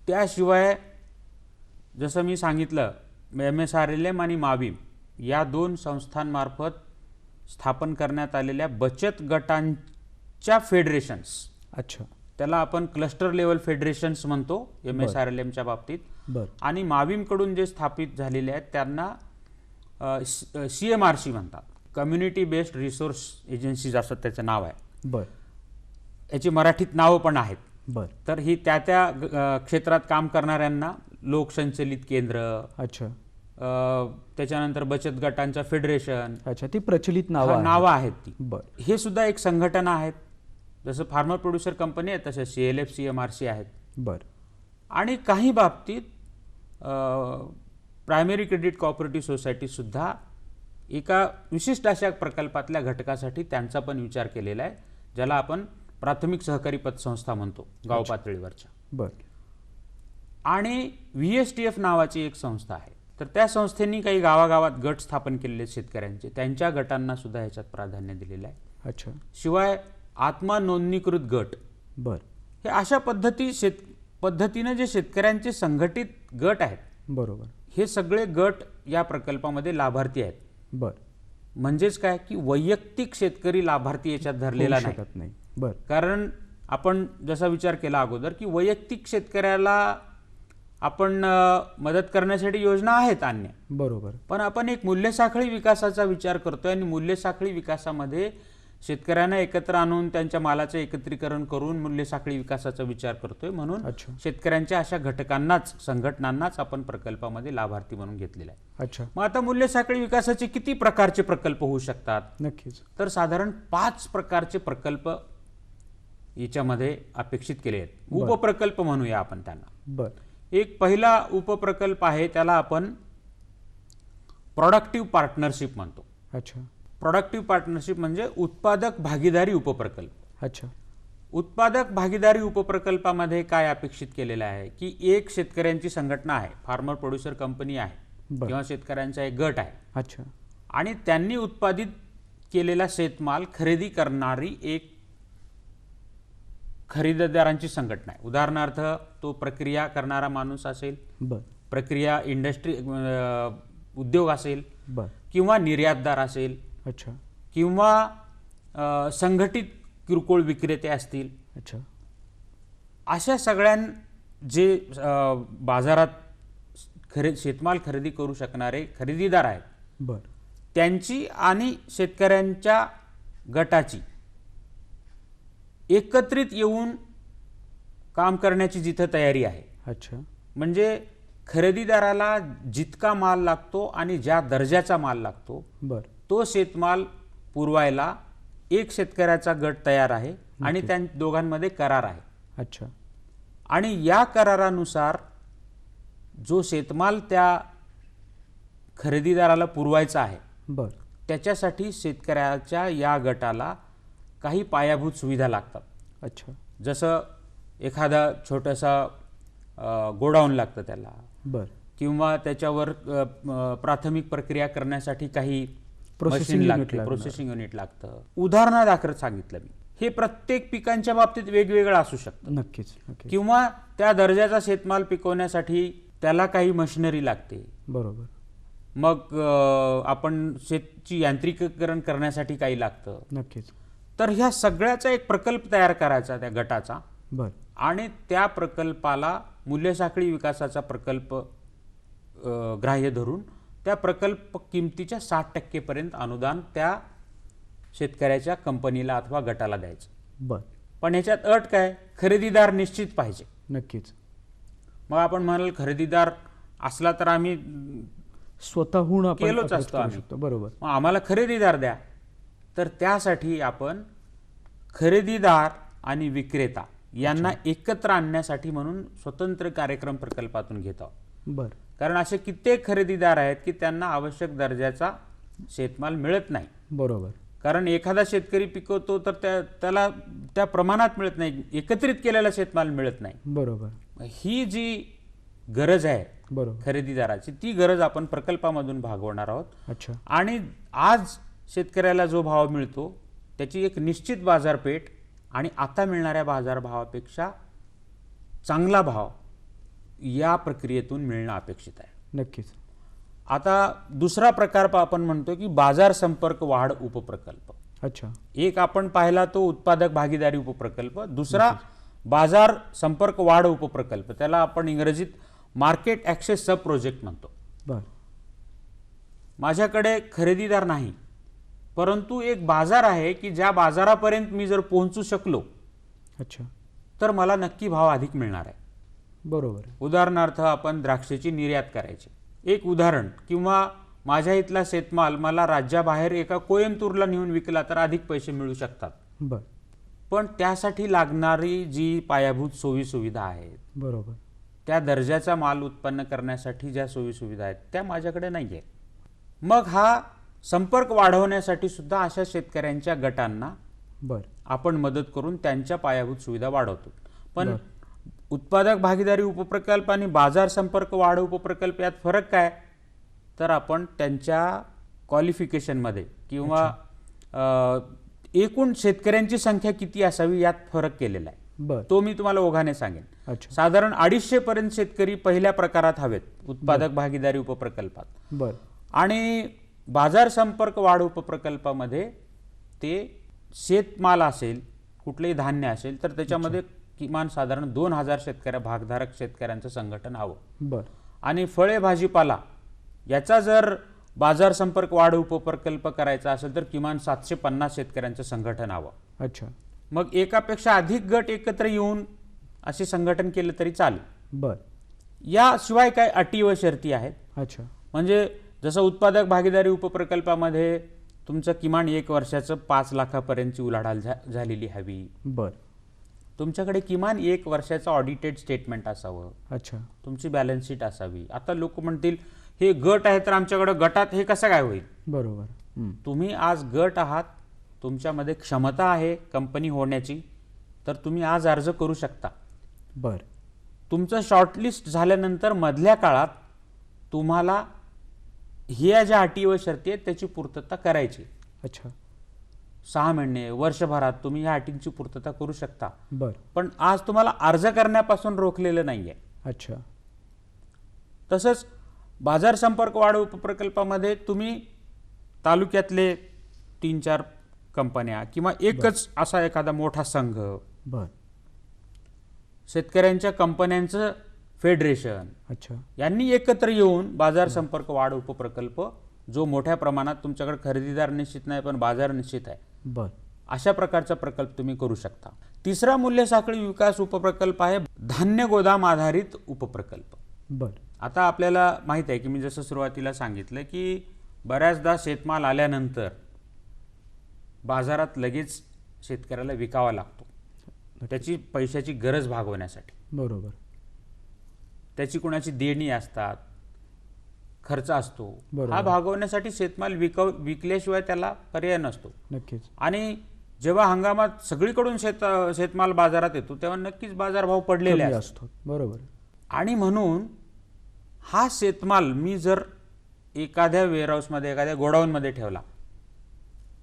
त्याशिवाय जसं मी सांगितलं MSRLM आणि माविम या 2 संस्थांमार्फत स्थापन करण्यात आलेल्या बचत गटांच्या फेडरेशन्स. अच्छा. त्याला आपण क्लस्टर लेवल फेडरेशन्स म्हणतो MSRLMच्या बाबतीत. बर. आणि माविमकडून जे स्थापित झालेले आहेत त्यांना CMRC म्हणतात, कम्युनिटी बेस्ड रिसोर्स एजन्सीज असं त्याचं नाव आहे. बर. याची मराठीत नावं पण आहेत. बर. तर ही त्या क्षेत्रात काम करणाऱ्यांना लोकसंचलित केंद्र, अच्छा. त्याच्यानंतर बचत गटांचं फेडरेशन, अच्छा, ती प्रचलित नावं नावं आहेत ती. बर. हे सुद्धा एक संघटना आहेत. जसं फार्मर प्रोड्युसर कंपनी आहे तसं CLF CMRC आहेत. बर. आणि काही बाबतीत प्रायमरी क्रेडिट कोऑपरेटिव्ह सोसायटी सुद्धा एका विशिष्ट अशा प्रकल्पातल्या घटकासाठी त्यांचा पण विचार केलेला आहे, ज्याला आपण प्राथमिक सहकारी पतसंस्था म्हणतो गाव पातळीवरच्या. बर. आणि VSTF नावाची एक संस्था आहे. तर त्या संस्थेनी काही गावागावात गट स्थापन केलेले आहेत शेतकऱ्यांचे, त्यांच्या गटांना सुद्धा ह्याच्यात प्राधान्य दिलेलं आहे. अच्छा. शिवाय आत्मा नोंदणीकृत गट. बर. हे अशा पद्धतीनं जे शेतकऱ्यांचे संघटित गट आहेत, बरोबर. हे सगळे गट या प्रकल्पामध्ये लाभार्थी आहेत. बर. म्हणजेच काय की वैयक्तिक शेतकरी लाभार्थी याच्यात धरलेला होऊ नाही. शकत नाही. बर. कारण आपण जसा विचार केला अगोदर की वैयक्तिक शेतकऱ्याला आपण मदत करण्यासाठी योजना आहेत अन्य, बरोबर. पण आपण एक मूल्य साखळी विकासाचा विचार करतोय आणि मूल्य साखळी विकासामध्ये शेतकऱ्यांना एकत्र आणून त्यांच्या मालाचं एकत्रीकरण करून मूल्य साखळी विकासाचा विचार करतोय. म्हणून अच्छा. शेतकऱ्यांच्या अशा घटकांनाच, संघटनांनाच आपण प्रकल्पामध्ये लाभार्थी म्हणून घेतलेला आहे. अच्छा. मग आता मूल्य साखळी विकासाचे किती प्रकारचे प्रकल्प होऊ शकतात? नक्कीच. तर साधारण 5 प्रकारचे प्रकल्प याच्यामध्ये अपेक्षित केले आहेत. बरं. उपप्रकल्प म्हणूया आपण त्यांना. बर. एक पहिला उपप्रकल्प आहे, त्याला आपण प्रोडक्टिव्ह पार्टनरशिप म्हणतो. अच्छा. प्रोडक्टिव्ह पार्टनरशिप म्हणजे उत्पादक भागीदारी उपप्रकल्प. अच्छा. उत्पादक भागीदारी उपप्रकल्पामध्ये काय अपेक्षित केलेलं आहे की एक शेतकऱ्यांची संघटना आहे, फार्मर प्रोड्युसर कंपनी आहे बरं. किंवा शेतकऱ्यांचा एक गट आहे, अच्छा. आणि त्यांनी उत्पादित केलेला शेतमाल खरेदी करणारी एक खरेदीदारांची संघटना आहे. उदाहरणार्थ तो प्रक्रिया करणारा माणूस असेल, बर. प्रक्रिया इंडस्ट्री उद्योग असेल बर. किंवा निर्यातदार असेल अच्छा. किंवा संघटित किरकोळ विक्रेते असतील, अच्छा. अशा सगळ्यां जे बाजारात शेतमाल खरेदी करू शकणारे खरेदीदार आहेत, बर. त्यांची आणि शेतकऱ्यांच्या गटाची एकत्रित येऊन काम करण्याची जिथं तयारी आहे, अच्छा. म्हणजे खरेदीदाराला जितका माल लागतो आणि ज्या दर्जाचा माल लागतो बर. तो शेतमाल पुरवायला एक शेतकऱ्याचा गट तयार आहे आणि त्या दोघांमध्ये करार आहे. अच्छा. आणि या करारानुसार जो शेतमाल त्या खरेदीदाराला पुरवायचा आहे, बर. त्याच्यासाठी शेतकऱ्याच्या या गटाला काही पायाभूत सुविधा लागतात. अच्छा. जसं एखादा छोटासा गोडाऊन लागतं त्याला, बर. किंवा त्याच्यावर प्राथमिक प्रक्रिया करण्यासाठी काही Processing मशीन unit लागते, लागणार. प्रोसेसिंग युनिट लागतं. उदाहरणादाखल सांगितलं मी. हे प्रत्येक पिकांच्या बाबतीत वेगवेगळं असू शकतं. नक्कीच. नक्कीच. किंवा त्या दर्जाचा शेतमाल पिकवण्यासाठी त्याला काही मशिनरी लागते. बरोबर. मग आपण शेतची यांत्रिकीकरण करण्यासाठी काही लागतं. नक्कीच. तर ह्या सगळ्याचा एक प्रकल्प तयार करायचा त्या गटाचा, बर. आणि त्या प्रकल्पाला मूल्यसाखळी विकासाचा प्रकल्प ग्राह्य धरून त्या प्रकल्प किमतीच्या 60% पर्यंत अनुदान त्या शेतकऱ्याच्या कंपनीला अथवा गटाला द्यायचं. बर. पण ह्याच्यात अट काय, खरेदीदार निश्चित पाहिजे. नक्कीच. मग आपण म्हणाल खरेदीदार असला तर आम्ही स्वतःहून आपण केलोच approach असतो करू आम्ही. शकतो. बरोबर. मग आम्हाला खरेदीदार द्या. तर त्यासाठी आपण खरेदीदार आणि विक्रेता यांना एकत्र आणण्यासाठी म्हणून स्वतंत्र कार्यक्रम प्रकल्पातून घेत आहोत. बर. कारण असे कित्येक खरेदीदार आहेत की त्यांना आवश्यक दर्जाचा शेतमाल मिळत नाही. बरोबर. कारण एखादा शेतकरी पिकवतो तर त्याला त्या प्रमाणात मिळत नाही, एकत्रित केलेला शेतमाल मिळत नाही. बरोबर. ही जी गरज आहे बरोबर. खरेदीदाराची, ती गरज आपण प्रकल्पामधून भागवणार आहोत. अच्छा. आणि आज शेतकऱ्याला जो भाव मिळतो त्याची एक निश्चित बाजारपेठ आणि आता मिळणाऱ्या बाजारभावापेक्षा चांगला भाव या प्रक्रियेतून मिळणं अपेक्षित आहे. नक्कीच. आता दुसरा प्रकार आपण म्हणतो की बाजार संपर्क वाढ उपप्रकल्प. अच्छा. एक आपण पाहिला तो उत्पादक भागीदारी उपप्रकल्प, दुसरा बाजार संपर्क वाढ उपप्रकल्प, त्याला आपण इंग्रजीत मार्केट ॲक्सेस सब प्रोजेक्ट म्हणतो. बर. माझ्याकडे खरेदीदार नाही, परंतु एक बाजार आहे की ज्या बाजारापर्यंत मी जर पोहोचू शकलो अच्छा. तर मला नक्की भाव अधिक मिळणार आहे. बरोबर. उदाहरणार्थ आपण द्राक्षाची निर्यात करायची एक उदाहरण, किंवा माझ्या इथला शेतमाल मला राज्याबाहेर एका कोयंबतूरला नेऊन विकला तर अधिक पैसे मिळू शकतात. बर. पण त्यासाठी लागणारी जी पायाभूत सोयीसुविधा आहेत, बरोबर. त्या दर्जाचा माल उत्पन्न करण्यासाठी ज्या सोयीसुविधा आहेत त्या माझ्याकडे नाही आहेत. मग हा संपर्क वाढवण्यासाठी सुद्धा अशा शेतकऱ्यांच्या गटांना बर. आपण मदत करून त्यांच्या पायाभूत सुविधा वाढवतो. पण उत्पादक भागीदारी उपप्रकल्प आणि बाजार संपर्क वाढ उपप्रकल्प यात फरक काय, तर आपण त्यांच्या क्वालिफिकेशनमध्ये किंवा एकूण शेतकऱ्यांची संख्या किती असावी यात फरक केलेला आहे. बर. तो मी तुम्हाला ओघाने सांगेन. अच्छा. साधारण 250 पर्यंत शेतकरी पहिल्या प्रकारात हवेत उत्पादक भागीदारी उपप्रकल्पात, बर. आणि बाजार संपर्क वाढ उपप्रकल्पामध्ये ते शेतमाल असेल, कुठलेही धान्य असेल तर त्याच्यामध्ये किमान साधारण 2000 भागधारक शेतकऱ्यांचं संघटन हवं. बर. आणि फळे भाजीपाला याचा जर बाजार संपर्क वाढ उपप्रकल्प करायचा असेल तर किमान 750 शेतकऱ्यांचं संघटन हवं. अच्छा. मग एकापेक्षा अधिक गट एकत्र येऊन असे संघटन केलं तरी चालेल. बर. याशिवाय काय अटी व शर्ती आहेत. अच्छा. म्हणजे जसं उत्पादक भागीदारी उपप्रकल्पामध्ये तुमचं किमान 1 वर्षाचं 5 लाखापर्यंतची उलाढाल झालेली हवी. बर. तुमच्याकडे किमान 1 वर्षाचं ऑडिटेड स्टेटमेंट असावं. अच्छा. तुमची बॅलन्स शीट असावी. आता लोक म्हणतील हे गट आहे तर आमच्याकडे गटात हे कसं काय होईल. बरोबर. तुम्ही आज गट आहात, तुमच्यामध्ये क्षमता आहे कंपनी होण्याची, तर तुम्ही आज अर्ज करू शकता. बर. तुमचं शॉर्टलिस्ट झाल्यानंतर मधल्या काळात तुम्हाला ह्या ज्या अटी व शर्ती आहेत त्याची पूर्तता करायची. अच्छा. 6 महिने वर्षभरात तुम्ही ह्या अटींची पूर्तता करू शकता. बर. पण आज तुम्हाला अर्ज करण्यापासून रोखलेलं नाहीये. अच्छा. तसंच बाजार संपर्क वाढ उपप्रकल्पामध्ये तुम्ही तालुक्यातले 3-4 कंपन्या किंवा एकच असा एखादा मोठा संघ, बर. शेतकऱ्यांच्या कंपन्यांचं फेडरेशन अच्छा. यांनी एकत्र येऊन बाजार संपर्क वाढ उपप्रकल्प, जो मोठ्या प्रमाणात तुमच्याकडे खरेदीदार निश्चित नाही पण बाजार निश्चित आहे, बर. अशा प्रकारचा प्रकल्प तुम्ही करू शकता. तिसरा मूल्य साखळी विकास उपप्रकल्प आहे धान्य गोदाम आधारित उपप्रकल्प. बर. आता आपल्याला माहित आहे की मी जसं सुरुवातीला सांगितलं की बऱ्याचदा शेतमाल आल्यानंतर बाजारात लगेच शेतकऱ्याला विकावा लागतो, त्याची पैशाची गरज भागवण्यासाठी. बरोबर. त्याची कोणाची देणी असतात, खर्च असतो, बरोबर. हा भागवण्यासाठी शेतमाल विकल्याशिवाय त्याला पर्याय नसतो. नक्कीच. आणि जेव्हा हंगामात सगळीकडून शेतमाल बाजारात येतो तेव्हा नक्कीच बाजारभाव पडलेले कमी असतात. असतो. बरोबर. आणि म्हणून हा शेतमाल मी जर एखाद्या वेअरहाऊसमध्ये, एखाद्या गोडाऊनमध्ये ठेवला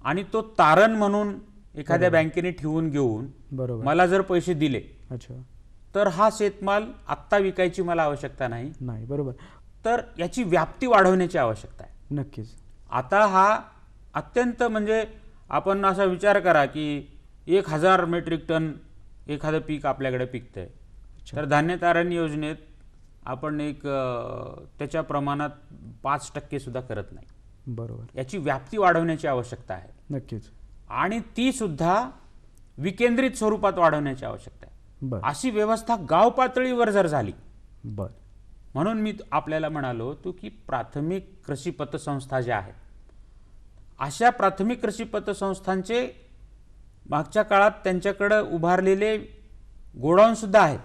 आणि तो तारण म्हणून एखाद्या बँकेने ठेवून घेऊन बरोबर. मला जर पैसे दिले, अच्छा. तर हा शेतमाल आत्ता विकायची मला आवश्यकता नाही. नाही. बरोबर. तर याची व्याप्ती वाढवण्याची आवश्यकता आहे. नक्कीच. आता हा अत्यंत म्हणजे आपण असा विचार करा की 1000 मेट्रिक टन एखादं पीक आपल्याकडे पिकतंय, तर धान्य तारण योजनेत आपण त्याच्या प्रमाणात 5% सुद्धा करत नाही. बरोबर. याची व्याप्ती वाढवण्याची आवश्यकता आहे. नक्कीच. आणि ती सुद्धा विकेंद्रित स्वरूपात वाढवण्याची आवश्यकता आहे. बर. अशी व्यवस्था गाव पातळीवर जर झाली, बर. म्हणून मी आपल्याला म्हणालो होतो की प्राथमिक कृषी पतसंस्था ज्या आहेत, अशा प्राथमिक कृषी पतसंस्थांचे मागच्या काळात त्यांच्याकडे उभारलेले गोडाऊन सुद्धा आहेत.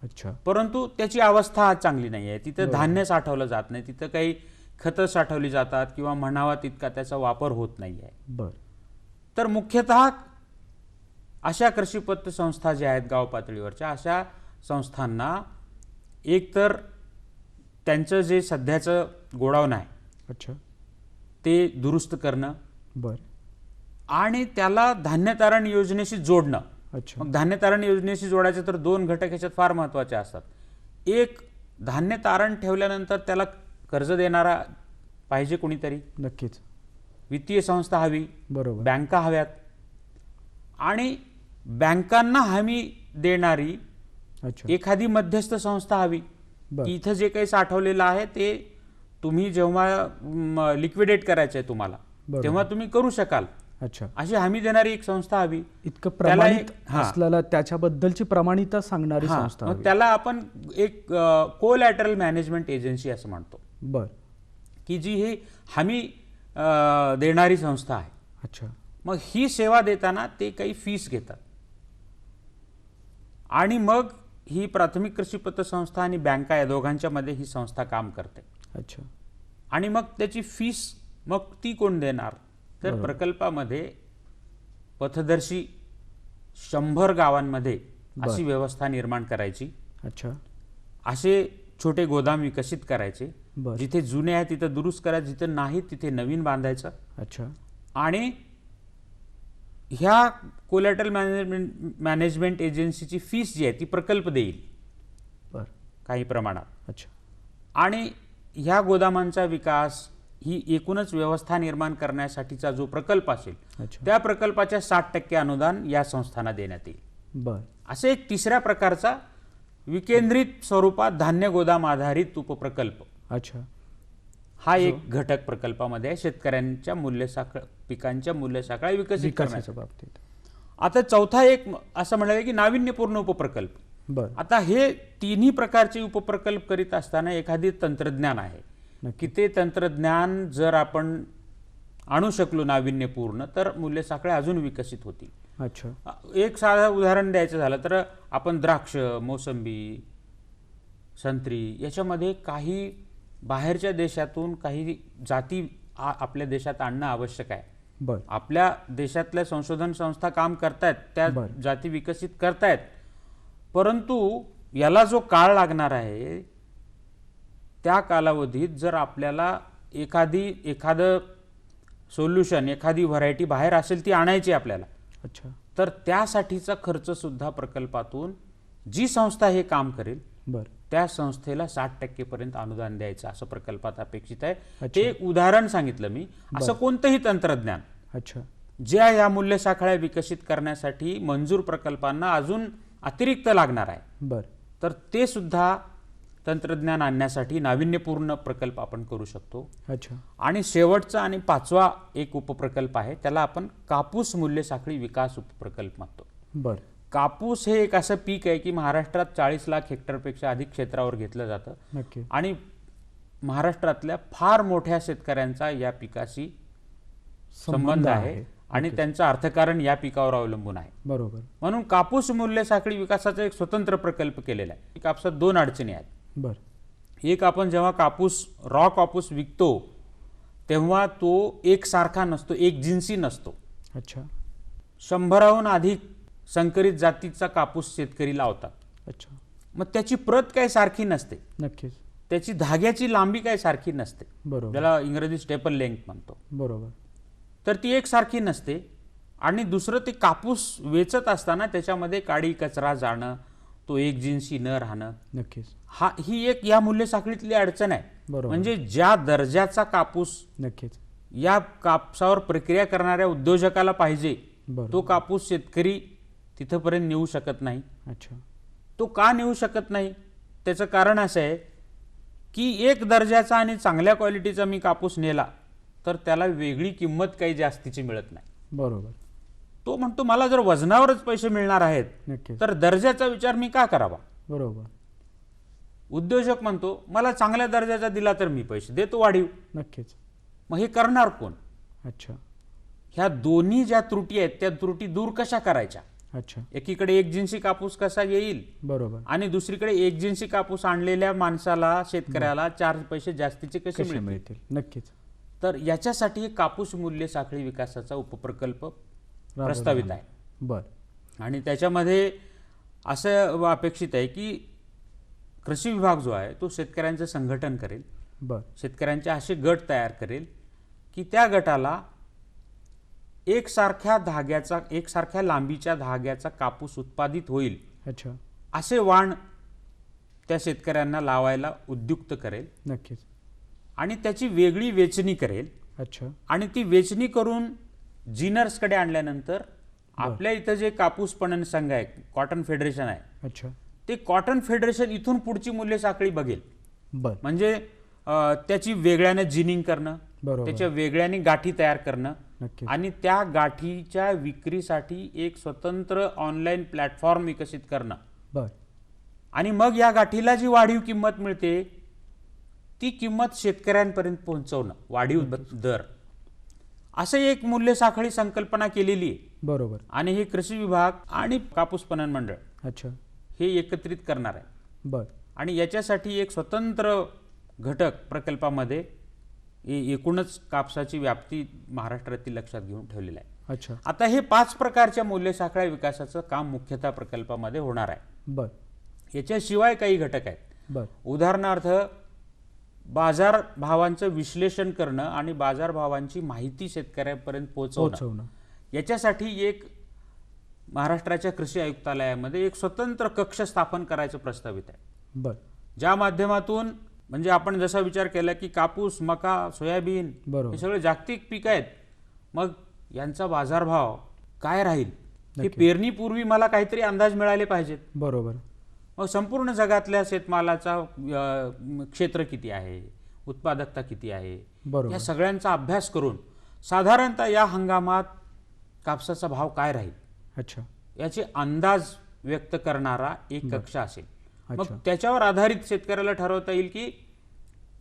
अच्छा. परंतु त्याची अवस्था आज चांगली नाही आहे. तिथं धान्य साठवलं जात नाही, तिथं काही खतं साठवली जातात किंवा म्हणावा तितका त्याचा वापर होत नाही आहे. बर. तर मुख्यतः अशा कृषी पतसंस्था ज्या आहेत गाव पातळीवरच्या, अशा संस्थांना एकतर त्यांचं जे सध्याचं गोडाऊन आहे अच्छा. ते दुरुस्त करणं, बर. आणि त्याला धान्य तारण योजनेशी जोडणं. अच्छा. मग धान्य तारण योजनेशी जोडायचे तर 2 घटक ह्याच्यात फार महत्त्वाचे असतात. एक, धान्य तारण ठेवल्यानंतर त्याला कर्ज देणारा पाहिजे कोणीतरी, नक्कीच. वित्तीय संस्था हवी, बरोबर. बँका हव्यात, आणि बँकांना हमी देणारी अच्छा. एखादी मध्यस्थ संस्था हवी बर. की इथं जे काही साठवलेलं आहे ते तुम्ही जेव्हा लिक्विडेट करायचं आहे तुम्हाला, बरोबर. तेव्हा तुम्ही करू शकाल, अच्छा. अशी हमी देणारी एक संस्था हवी. इतकं त्याला प्रमाणित हां. असलेला त्याच्याबद्दलची प्रमाणिता सांगणारी हां, संस्था मग हवी. त्याला आपण एक कोलॅटरल मॅनेजमेंट एजन्सी असं म्हणतो, बर. की जी ही हमी देणारी संस्था आहे. अच्छा. मग ही सेवा देताना ते काही फीस घेतात, आणि मग ही प्राथमिक कृषी पतसंस्था आणि बँका या दोघांच्या मध्ये ही संस्था काम करते. अच्छा. आणि मग त्याची फीस मग ती कोण देणार, तर बरोबर. प्रकल्पामध्ये पथदर्शी 100 गावांमध्ये बर. अशी व्यवस्था निर्माण करायची. अच्छा. असे छोटे गोदाम विकसित करायचे, बर. जिथे जुने आहे तिथं दुरुस्त करायचं, जिथे नाही तिथे नवीन बांधायचं. अच्छा. आणि ह्या कोलॅटरल मॅनेजमेंट एजन्सीची फीस जी आहे ती प्रकल्प देईल बर. काही प्रमाणात. अच्छा. आणि ह्या गोदामांचा विकास ही एकूणच व्यवस्था निर्माण करण्यासाठीचा जो प्रकल्प असेल, अच्छा. त्या प्रकल्पाच्या 60% अनुदान या संस्थांना देण्यात येईल. बर. असे एक तिसऱ्या प्रकारचा विकेंद्रित स्वरूपात धान्य गोदाम आधारित उपप्रकल्प, अच्छा. हा एक घटक प्रकल्पामध्ये आहे शेतकऱ्यांच्या मूल्यसाखळ, पिकांच्या मूल्यसाखळा विकसित करण्याचा. विकासाच्या बाबतीत. आता चौथा एक असं म्हणाले की नाविन्यपूर्ण उपप्रकल्प. बर. आता हे तिन्ही प्रकारचे उपप्रकल्प करीत असताना एखादी तंत्रज्ञान आहे नक्की. की ते तंत्रज्ञान जर आपण आणू शकलो नाविन्यपूर्ण, तर मूल्यसाखळ्या अजून विकसित होतील. अच्छा. एक साधं उदाहरण द्यायचं झालं तर आपण द्राक्ष, मोसंबी, संत्री याच्यामध्ये काही बाहेरच्या देशातून काही जाती आपल्या देशात आणणं आवश्यक आहे. बर. आपल्या देशातल्या संशोधन संस्था काम करतायत, त्या बर. जाती विकसित करतायत, परंतु याला जो काळ लागणार आहे त्या कालावधीत जर आपल्याला एखादं सोल्युशन, एखादी व्हरायटी बाहेर असेल ती आणायची आपल्याला, अच्छा. तर त्यासाठीचा खर्च सुद्धा प्रकल्पातून जी संस्था हे काम करेल बर. त्या संस्थेला 60% पर्यंत अनुदान द्यायचं असं प्रकल्पात अपेक्षित आहे. अच्छा. ते एक उदाहरण सांगितलं मी. असं कोणतंही तंत्रज्ञान अच्छा. ज्या या मूल्य साखळ्या विकसित करण्यासाठी मंजूर प्रकल्पांना अजून अतिरिक्त लागणार आहे, बर. तर ते सुद्धा तंत्रज्ञान आणण्यासाठी नाविन्यपूर्ण प्रकल्प आपण करू शकतो. अच्छा. आणि शेवटचा आणि 5वा एक उपप्रकल्प आहे, त्याला आपण कापूस मूल्य साखळी विकास उपप्रकल्प म्हणतो. बर. कापूस हे एक असं पीक आहे की महाराष्ट्रात 40 लाख हेक्टरपेक्षा अधिक क्षेत्रावर घेतलं जातं नक्की. आणि महाराष्ट्रातल्या फार मोठ्या शेतकऱ्यांचा या पिकाशी संबंध आहे आणि त्यांचं अर्थकारण या पिकावर अवलंबून आहे. बरोबर. म्हणून कापूस मूल्य साखळी विकासाचा एक स्वतंत्र प्रकल्प केलेला आहे. कापसात 2 अडचणी आहेत. बर. एक, आपण जेव्हा कापूस रॉ कापूस विकतो तेव्हा तो एकसारखा नसतो, एक जिन्सी नसतो. अच्छा. 100हून अधिक संकरित जातीचा कापूस शेतकरी लावतात. अच्छा. मग त्याची प्रत काही सारखी नसते, नक्कीच. त्याची धाग्याची लांबी काही सारखी नसते, बरोबर. ज्याला इंग्रजी स्टेपल लेंथ म्हणतो. बरोबर. तर ती एकसारखी नसते. आणि दुसरं, ते कापूस वेचत असताना त्याच्यामध्ये काडी कचरा जाणं, तो एक जिन्सी न राहणं, नक्कीच. ही एक या मूल्य साखळीतली अडचण आहे. बरोबर. म्हणजे ज्या दर्जाचा कापूस नक्कीच. या कापसावर प्रक्रिया करणाऱ्या उद्योजकाला पाहिजे, बरोबर. तो कापूस शेतकरी तिथपर्यंत नेऊ शकत नाही. अच्छा. तो का नेऊ शकत नाही? त्याचं कारण असं आहे की एक दर्जाचा आणि चांगल्या क्वालिटीचा मी कापूस नेला तर त्याला वेगळी किंमत काही जास्तीची मिळत नाही. बरोबर. तो म्हणतो मला जर वजनावरच पैसे मिळणार आहेत नक्कीच. तर दर्जाचा विचार मी का करावा? बरोबर. उद्योजक म्हणतो मला चांगल्या दर्जाचा दिला तर मी पैसे देतो वाढीव. नक्कीच. मग हे करणार कोण? अच्छा. ह्या दोन्ही ज्या त्रुटी आहेत त्या त्रुटी दूर कशा करायच्या? अच्छा. एकीकडे एक जिन्सी कापूस कसा येईल बरोबर. आणि दुसरीकडे एक जिन्सी कापूस आणलेल्या माणसाला, शेतकऱ्याला 4 पैसे जास्तीचे कसे कसे मिळतील? मिळतील? नक्कीच. तर याच्यासाठी एक कापूस मूल्य साखळी विकासाचा उपप्रकल्प प्रस्तावित आहे. बर. आणि त्याच्यामध्ये असं अपेक्षित आहे की कृषी विभाग जो आहे तो शेतकऱ्यांचं संघटन करेल, बर. शेतकऱ्यांचे असे गट तयार करेल की त्या गटाला एकसारख्या लांबीच्या धाग्याचा कापूस उत्पादित होईल अच्छा. असे वाण त्या शेतकऱ्यांना लावायला उद्युक्त करेल नक्कीच. आणि त्याची वेगळी वेचणी करेल. अच्छा. आणि ती वेचणी करून जिनर्सकडे आणल्यानंतर आपल्या इथं जे कापूस पणन संघ आहे, कॉटन फेडरेशन आहे, अच्छा. ते कॉटन फेडरेशन इथून पुढची मूल्य साखळी बघेल. बर. म्हणजे त्याची वेगळ्याने जिनिंग करणं, बरोबर. त्याच्या वेगळ्याने गाठी तयार करणं नक्कीच. आणि त्या गाठीच्या विक्रीसाठी एक स्वतंत्र ऑनलाईन प्लॅटफॉर्म विकसित करणं. बर. आणि मग या गाठीला जी वाढीव किंमत मिळते ती किंमत शेतकऱ्यांपर्यंत पोहोचवणं, वाढीव दर, असं एक मूल्य साखळी संकल्पना केलेली आहे. बरोबर. आणि हे कृषी विभाग आणि कापूस पणन मंडळ अच्छा. हे एकत्रित करणार आहे. बर. आणि याच्यासाठी एक स्वतंत्र घटक प्रकल्पामध्ये एकूणच कापसाची व्याप्ती महाराष्ट्रातील लक्षात घेऊन ठेवलेला आहे. अच्छा. आता हे 5 प्रकारच्या मूल्य साखळ्या विकासाचं काम मुख्यतः प्रकल्पामध्ये होणार आहे. बर. याच्याशिवाय काही घटक आहेत. बर. उदाहरणार्थ बाजार भावांचं विश्लेषण करणं आणि बाजार भावांची माहिती शेतकऱ्यांपर्यंत पोहोचवणं. याच्यासाठी एक महाराष्ट्राच्या कृषी आयुक्तालयामध्ये एक स्वतंत्र कक्ष स्थापन करायचं प्रस्तावित आहे. बर. ज्या माध्यमातून, म्हणजे आपण जसा विचार केला की कापूस, मका, सोयाबीन बरोबर. हे सगळे जागतिक पीक आहेत, मग यांचा बाजारभाव काय राहील हे नक्की. पेरणीपूर्वी मला काहीतरी अंदाज मिळाले पाहिजेत. बरोबर. मग संपूर्ण जगातल्या शेतमालाचा क्षेत्र किती आहे, उत्पादकता किती आहे, बरोबर. या सगळ्यांचा अभ्यास करून साधारणतः या हंगामात कापसाचा भाव काय राहील अच्छा. याचे अंदाज व्यक्त करणारा एक कक्ष असेल. मग अच्छा. त्याच्यावर आधारित शेतकऱ्याला ठरवता येईल की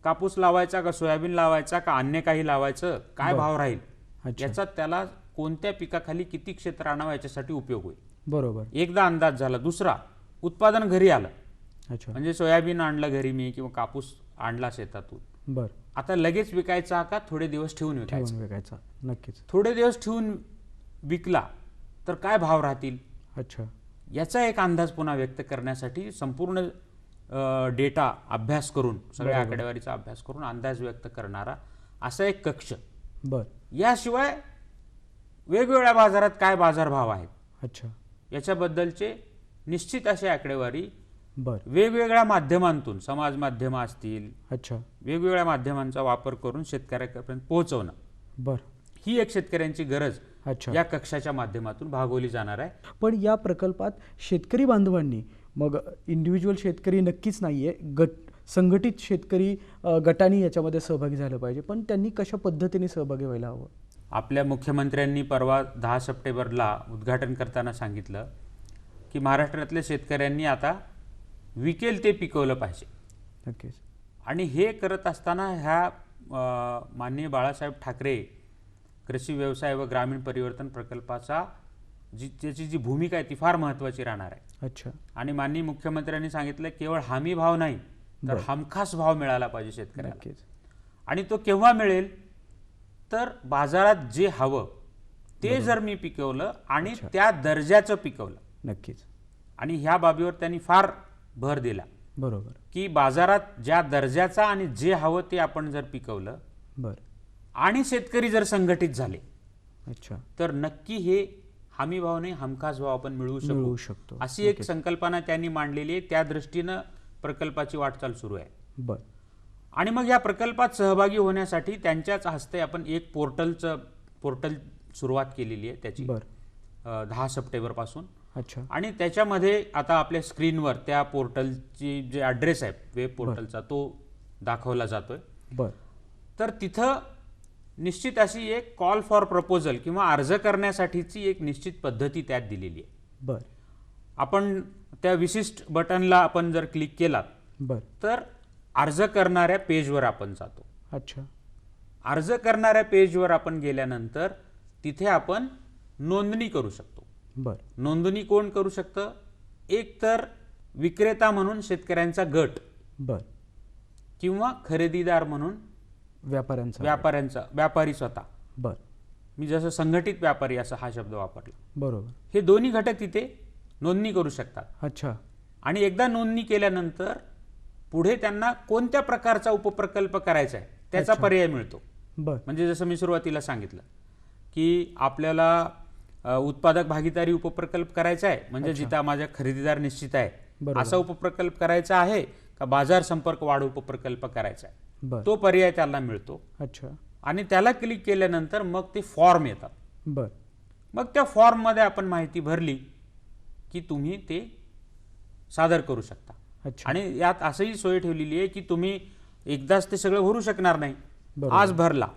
कापूस लावायचा का सोयाबीन लावायचा का अन्य काही लावायचं, काय भाव राहील, अच्छा. याचा त्याला कोणत्या पिकाखाली किती क्षेत्र आणावं याच्यासाठी उपयोग होईल. बरोबर. एकदा अंदाज झाला. दुसरा, उत्पादन घरी आलं, अच्छा. म्हणजे सोयाबीन आणलं घरी मी किंवा कापूस आणला शेतातून, बर. आता लगेच विकायचा का थोडे दिवस ठेवून विकायचा? ठेवून विकायचा. नक्कीच. थोडे दिवस ठेवून विकला तर काय भाव राहतील अच्छा. याचा एक अंदाज पुन्हा व्यक्त करण्यासाठी संपूर्ण डेटा अभ्यास करून, सगळ्या बरोबर. आकडेवारीचा अभ्यास करून अंदाज व्यक्त करणारा असा एक कक्ष. बर. याशिवाय वेगवेगळ्या बाजारात काय बाजारभाव आहेत अच्छा. याच्याबद्दलचे निश्चित अशी आकडेवारी बरं. वेगवेगळ्या माध्यमांतून, समाज माध्यमं असतील, अच्छा. वेगवेगळ्या माध्यमांचा वापर करून शेतकऱ्यापर्यंत पोहोचवणं, बरं. ही एक शेतकऱ्यांची गरज अच्छा. या कक्षाच्या माध्यमातून भागवली जाणार आहे. पण या प्रकल्पात शेतकरी बांधवांनी, मग इंडिव्हिज्युअल शेतकरी नक्कीच नाही आहे, संघटित शेतकरी गटांनी याच्यामध्ये सहभागी झालं पाहिजे, पण त्यांनी कशा पद्धतीने सहभागी व्हायला हवं? आपल्या मुख्यमंत्र्यांनी परवा 10 सप्टेंबरला उद्घाटन करताना सांगितलं की महाराष्ट्रातल्या शेतकऱ्यांनी आता विकेल ते पिकवलं पाहिजे. नक्कीच. आणि हे करत असताना ह्या माननीय बाळासाहेब ठाकरे कृषी व्यवसाय व ग्रामीण परिवर्तन प्रकल्पाचा त्याची जी भूमिका आहे ती फार महत्त्वाची राहणार आहे. अच्छा. आणि माननीय मुख्यमंत्र्यांनी सांगितलं केवळ हमी भाव नाही तर हमखास भाव मिळाला पाहिजे शेतकऱ्याला. नक्कीच. आणि तो केव्हा मिळेल तर बाजारात जे हवं ते जर मी पिकवलं आणि त्या दर्जाचं पिकवलं. नक्कीच. आणि ह्या बाबीवर त्यांनी फार भर दिला. बरोबर. की बाजारात ज्या दर्जाचा आणि जे हवं ते आपण जर पिकवलं बरं. आणि शेतकरी जर संघटित झाले अच्छा. तर नक्की हे हमी भाव नाही हमखास भाव आपण मिळवू शकतो. अशी एक संकल्पना त्यांनी मांडलेली आहे. त्या दृष्टीनं प्रकल्पाची वाटचाल सुरू आहे. बरं. आणि मग या प्रकल्पात सहभागी होण्यासाठी त्यांच्याच हस्ते आपण एक पोर्टल सुरुवात केलेली आहे त्याची. बरं. 10 सप्टेंबरपासून. अच्छा. आणि त्याच्यामध्ये आता आपल्या स्क्रीनवर त्या पोर्टलची जे ॲड्रेस आहे वेब पोर्टलचा तो दाखवला जातोय. बरं. तर तिथं निश्चित अशी एक कॉल फॉर प्रपोजल किंवा अर्ज करण्यासाठीची एक निश्चित पद्धती त्यात दिलेली आहे. बरं. आपण त्या विशिष्ट बटनला आपण जर क्लिक केलात बरं. तर अर्ज करणाऱ्या पेजवर आपण जातो. अच्छा. अर्ज करणाऱ्या पेजवर आपण गेल्यानंतर तिथे आपण नोंदणी करू शकतो. बरं. नोंदणी कोण करू शकतं? एक तर विक्रेता म्हणून शेतकऱ्यांचा गट. बरं. किंवा खरेदीदार म्हणून व्यापारी स्वतः. बरं. मी जसं संघटित व्यापारी असा हा शब्द वापरला. बरोबर. हे दोन्ही घटक तिथे नोंदणी करू शकतात. अच्छा. आणि एकदा नोंदणी केल्यानंतर पुढे त्यांना कोणत्या प्रकारचा उपप्रकल्प करायचा आहे त्याचा पर्याय मिळतो. बरं. म्हणजे जसं मी सुरुवातीला सांगितलं की आपल्याला उत्पादक भागीदारी उपप्रकल्प करायचा आहे, म्हणजे जिथं माझ्या खरेदीदार निश्चित आहे असा उपप्रकल्प करायचा आहे का बाजार संपर्क वाढ उपप्रकल्प करायचा आहे, तो पर्याय त्याला मिळतो. अच्छा. आणि त्याला क्लिक केल्यानंतर मग ते फॉर्म येतात. बरं. मग त्या फॉर्ममध्ये आपण माहिती भरली की तुम्ही ते सादर करू शकता. अच्छा. आणि यात असंही सोय ठेवलेली आहे की तुम्ही एकदाच ते सगळं भरू शकणार नाही. आज भरला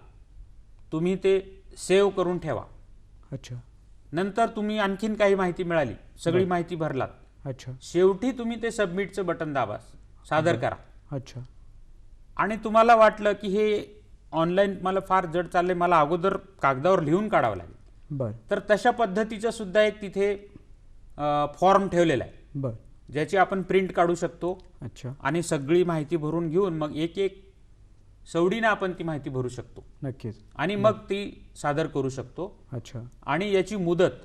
तुम्ही ते सेव्ह करून ठेवा. अच्छा. नंतर तुम्ही आणखीन काही माहिती मिळाली, सगळी माहिती भरलात, अच्छा. शेवटी तुम्ही ते सबमिटचं बटन दाबा, सादर करा. अच्छा. आणि तुम्हाला वाटलं की हे ऑनलाईन मला फार जड चाललंय, मला अगोदर कागदावर लिहून काढावं लागेल, बरं, तर तशा पद्धतीचं सुद्धा एक तिथे फॉर्म ठेवलेला आहे, बरं, ज्याची आपण प्रिंट काढू शकतो. अच्छा. आणि सगळी माहिती भरून घेऊन मग एक एक सवडीने आपण ती माहिती भरू शकतो नक्कीच. आणि मग ती सादर करू शकतो. अच्छा. आणि याची मुदत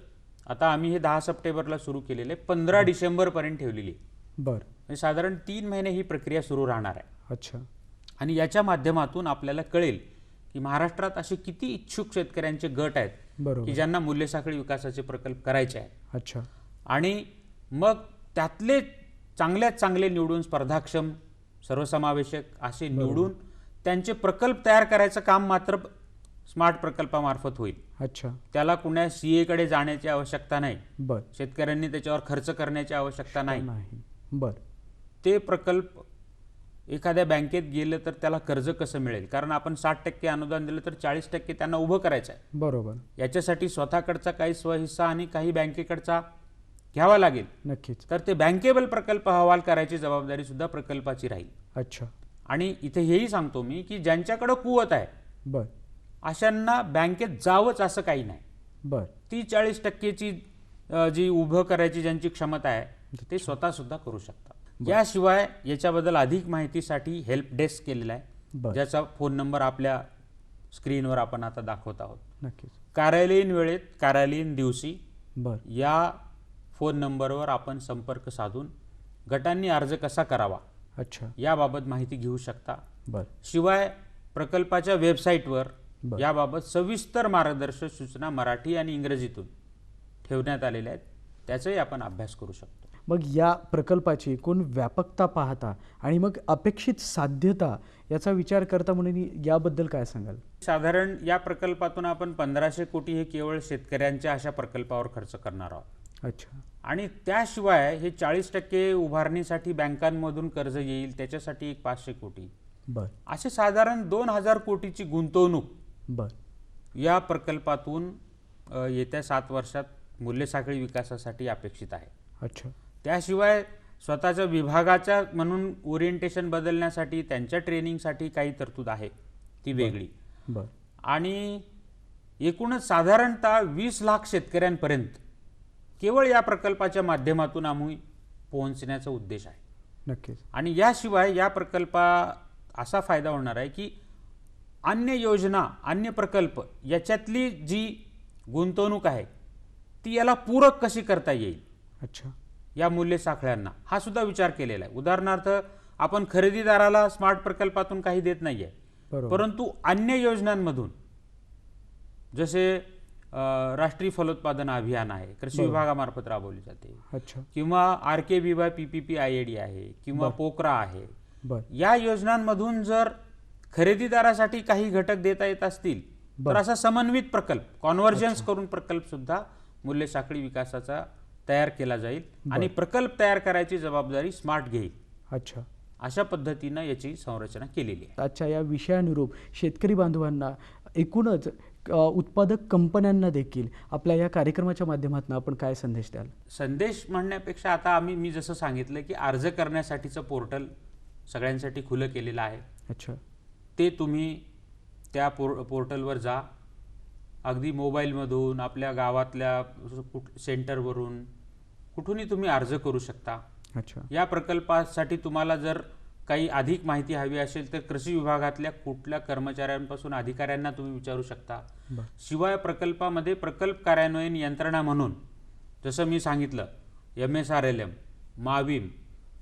आता आम्ही हे 10 सप्टेंबरला सुरू केलेले 15 डिसेंबरपर्यंत ठेवलेली आहे. बरं. म्हणजे साधारण 3 महिने ही प्रक्रिया सुरू राहणार आहे. अच्छा. आणि याच्या माध्यमातून आपल्याला कळेल की महाराष्ट्रात असे किती इच्छुक शेतकऱ्यांचे गट आहेत बरोबर की ज्यांना मूल्यसाखळी विकासाचे प्रकल्प करायचे आहेत. अच्छा. आणि मग त्यातले चांगल्यात चांगले निवडून स्पर्धाक्षम सर्वसमावेशक असे निवडून त्यांचे प्रकल्प तयार करायचं काम मात्र स्मार्ट प्रकल्पामार्फत होईल. अच्छा. त्याला कुण्या सीए कडे जाण्याची आवश्यकता नाही, बरं, शेतकऱ्यांनी त्याच्यावर खर्च करण्याची आवश्यकता नाही. बरं, ते प्रकल्प एखाद्या बँकेत गेलं तर त्याला कर्ज कसं मिळेल, कारण आपण 60% अनुदान दिलं तर 40% त्यांना उभं करायचं आहे. बरोबर. याच्यासाठी स्वतःकडचा काही स्वहिस्सा आणि काही बँकेकडचा घ्यावा लागेल. नक्कीच. तर ते बँकेबल प्रकल्प अहवाल करायची जबाबदारी सुद्धा प्रकल्पाची राहील. अच्छा. आणि इथे हेही सांगतो मी की ज्यांच्याकडे कुवत आहे बरं, अशांना बँकेत जावंच असं काही नाही. बरं, 30-40%ची जी उभं करायची ज्यांची क्षमता आहे ते स्वतः सुद्धा करू शकतात. याशिवाय याच्याबद्दल अधिक माहितीसाठी हेल्प डेस्क केलेला आहे, ज्याचा फोन नंबर आपल्या स्क्रीनवर आपण आता दाखवत आहोत. नक्कीच. कार्यालयीन वेळेत कार्यालयीन दिवशी बरं, या फोन नंबरवर आपण संपर्क साधून गटांनी अर्ज कसा करावा अच्छा, याबाबत माहिती घेऊ शकता. बरं, शिवाय प्रकल्पाच्या वेबसाईटवर याबाबत सविस्तर मार्गदर्शक सूचना मराठी आणि इंग्रजीतून ठेवण्यात आलेल्या आहेत, त्याचाही आपण अभ्यास करू शकतो. मग या प्रकल्पाची एकूण व्यापकता पाहता आणि मग अपेक्षित साध्यता याचा विचार करता म्हणून याबद्दल काय सांगाल? साधारण या प्रकल्पातून आपण 1500 कोटी हे केवळ शेतकऱ्यांच्या अशा प्रकल्पावर खर्च करणार आहोत. अच्छा. आणि त्याशिवाय हे 40% उभारणीसाठी बँकांमधून कर्ज येईल, त्याच्यासाठी एक 500 कोटी, बर असे साधारण 2000 कोटीची गुंतवणूक बर या प्रकल्पातून येत्या 7 वर्षात मूल्यसाखळी विकासासाठी अपेक्षित आहे. अच्छा. त्याशिवाय स्वतःच्या विभागाच्या म्हणून ओरिएंटेशन बदलण्यासाठी, त्यांच्या ट्रेनिंगसाठी काही तरतूद आहे, ती वेगळी. बर आणि एकूणच साधारणतः 20 लाख शेतकऱ्यांपर्यंत केवळ या प्रकल्पाच्या माध्यमातून आम्ही पोहोचण्याचा उद्देश आहे. नक्कीच. आणि याशिवाय या प्रकल्पा असा फायदा होणार आहे की अन्य योजना, अन्य प्रकल्प याच्यातली जी गुंतवणूक आहे ती याला पूरक कशी करता येईल, अच्छा. या मूल्य साखळ्यांना हा सुद्धा विचार केलेला आहे. उदाहरणार्थ आपण खरेदीदाराला स्मार्ट प्रकल्पातून काही देत नाहीये, परंतु अन्य योजनांमधून जसे राष्ट्रीय फलोत्पादन अभियान आहे, कृषी विभागामार्फत राबवली जाते, अच्छा. किंवा RKBY PPP IAD आहे, किंवा पोकरा आहे, बर या योजनांमधून जर खरेदीदारासाठी काही घटक देता येत असतील तर असा समन्वित प्रकल्प, कॉन्व्हर्जन्स करून प्रकल्प सुद्धा मूल्य साखळी विकासाचा तयार केला जाईल. आणि प्रकल्प तयार करायची जबाबदारी स्मार्ट घेईल. अच्छा. अशा पद्धतीनं याची संरचना केलेली आहे. आजच्या या विषयानुरूप शेतकरी बांधवांना, एकूणच उत्पादक कंपन्यांना देखील आपल्या या कार्यक्रमाच्या माध्यमातून आपण काय संदेश द्याल? संदेश म्हणण्यापेक्षा आता मी जसं सांगितलं की अर्ज करण्यासाठीचं पोर्टल सगळ्यांसाठी खुलं केलेलं आहे. अच्छा. ते तुम्ही त्या पोर्टलवर जा, अगदी मोबाईलमधून, आपल्या गावातल्या सेंटरवरून, कुठूनही तुम्ही अर्ज करू शकता. अच्छा. या प्रकल्पासाठी तुम्हाला जर काही अधिक माहिती हवी असेल तर कृषी विभागातल्या कुठल्या कर्मचाऱ्यांपासून अधिकाऱ्यांना तुम्ही विचारू शकता. शिवाय प्रकल्पामध्ये प्रकल्प कार्यान्वयन यंत्रणा म्हणून जसं मी सांगितलं MSRLM, माविम,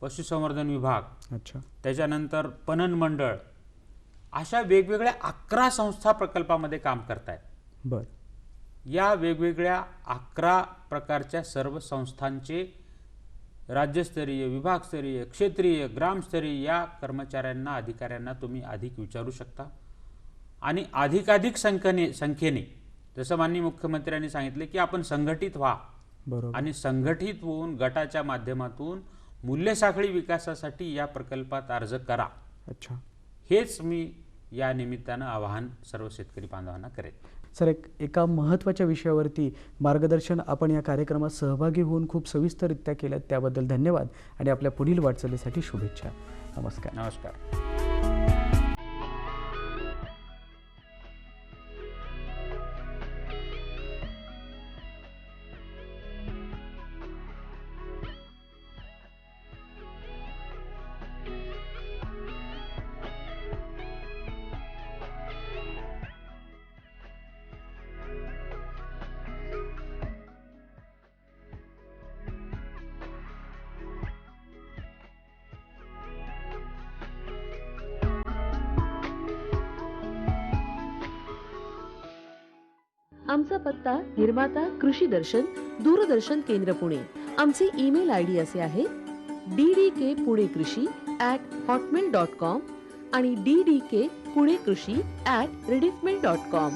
पशुसंवर्धन विभाग, अच्छा, त्याच्यानंतर पणन मंडळ, अशा वेगवेगळ्या 11 संस्था प्रकल्पामध्ये काम करतायत. बर या वेगवेगळ्या 11 प्रकारच्या सर्व संस्थांचे राज्यस्तरीय, विभागस्तरीय, क्षेत्रीय, ग्रामस्तरीय या कर्मचाऱ्यांना, अधिकाऱ्यांना तुम्ही अधिक विचारू शकता. आणि अधिकाधिक संख्येने जसं माननीय मुख्यमंत्र्यांनी सांगितले की आपण संघटित व्हा, बरोबर, आणि संघटित होऊन गटाच्या माध्यमातून मूल्य साखळी विकासासाठी या प्रकल्पात अर्ज करा. अच्छा. हेच मी या निमित्तानं आवाहन सर्व शेतकरी बांधवांना करेन. सर, एका महत्त्वाच्या विषयावरती मार्गदर्शन आपण या कार्यक्रमात सहभागी होऊन खूप सविस्तररित्या केलं, त्याबद्दल धन्यवाद आणि आपल्या पुढील वाटचालीसाठी शुभेच्छा. नमस्कार. नमस्कार. आमचा पत्ता निर्माता कृषी दर्शन, दूरदर्शन केंद्र पुणे. आमचे ईमेल ID असे आहे ddkpuneKrishi@hotmail.com आणि ddkpuneKrishi@rediffmail.com.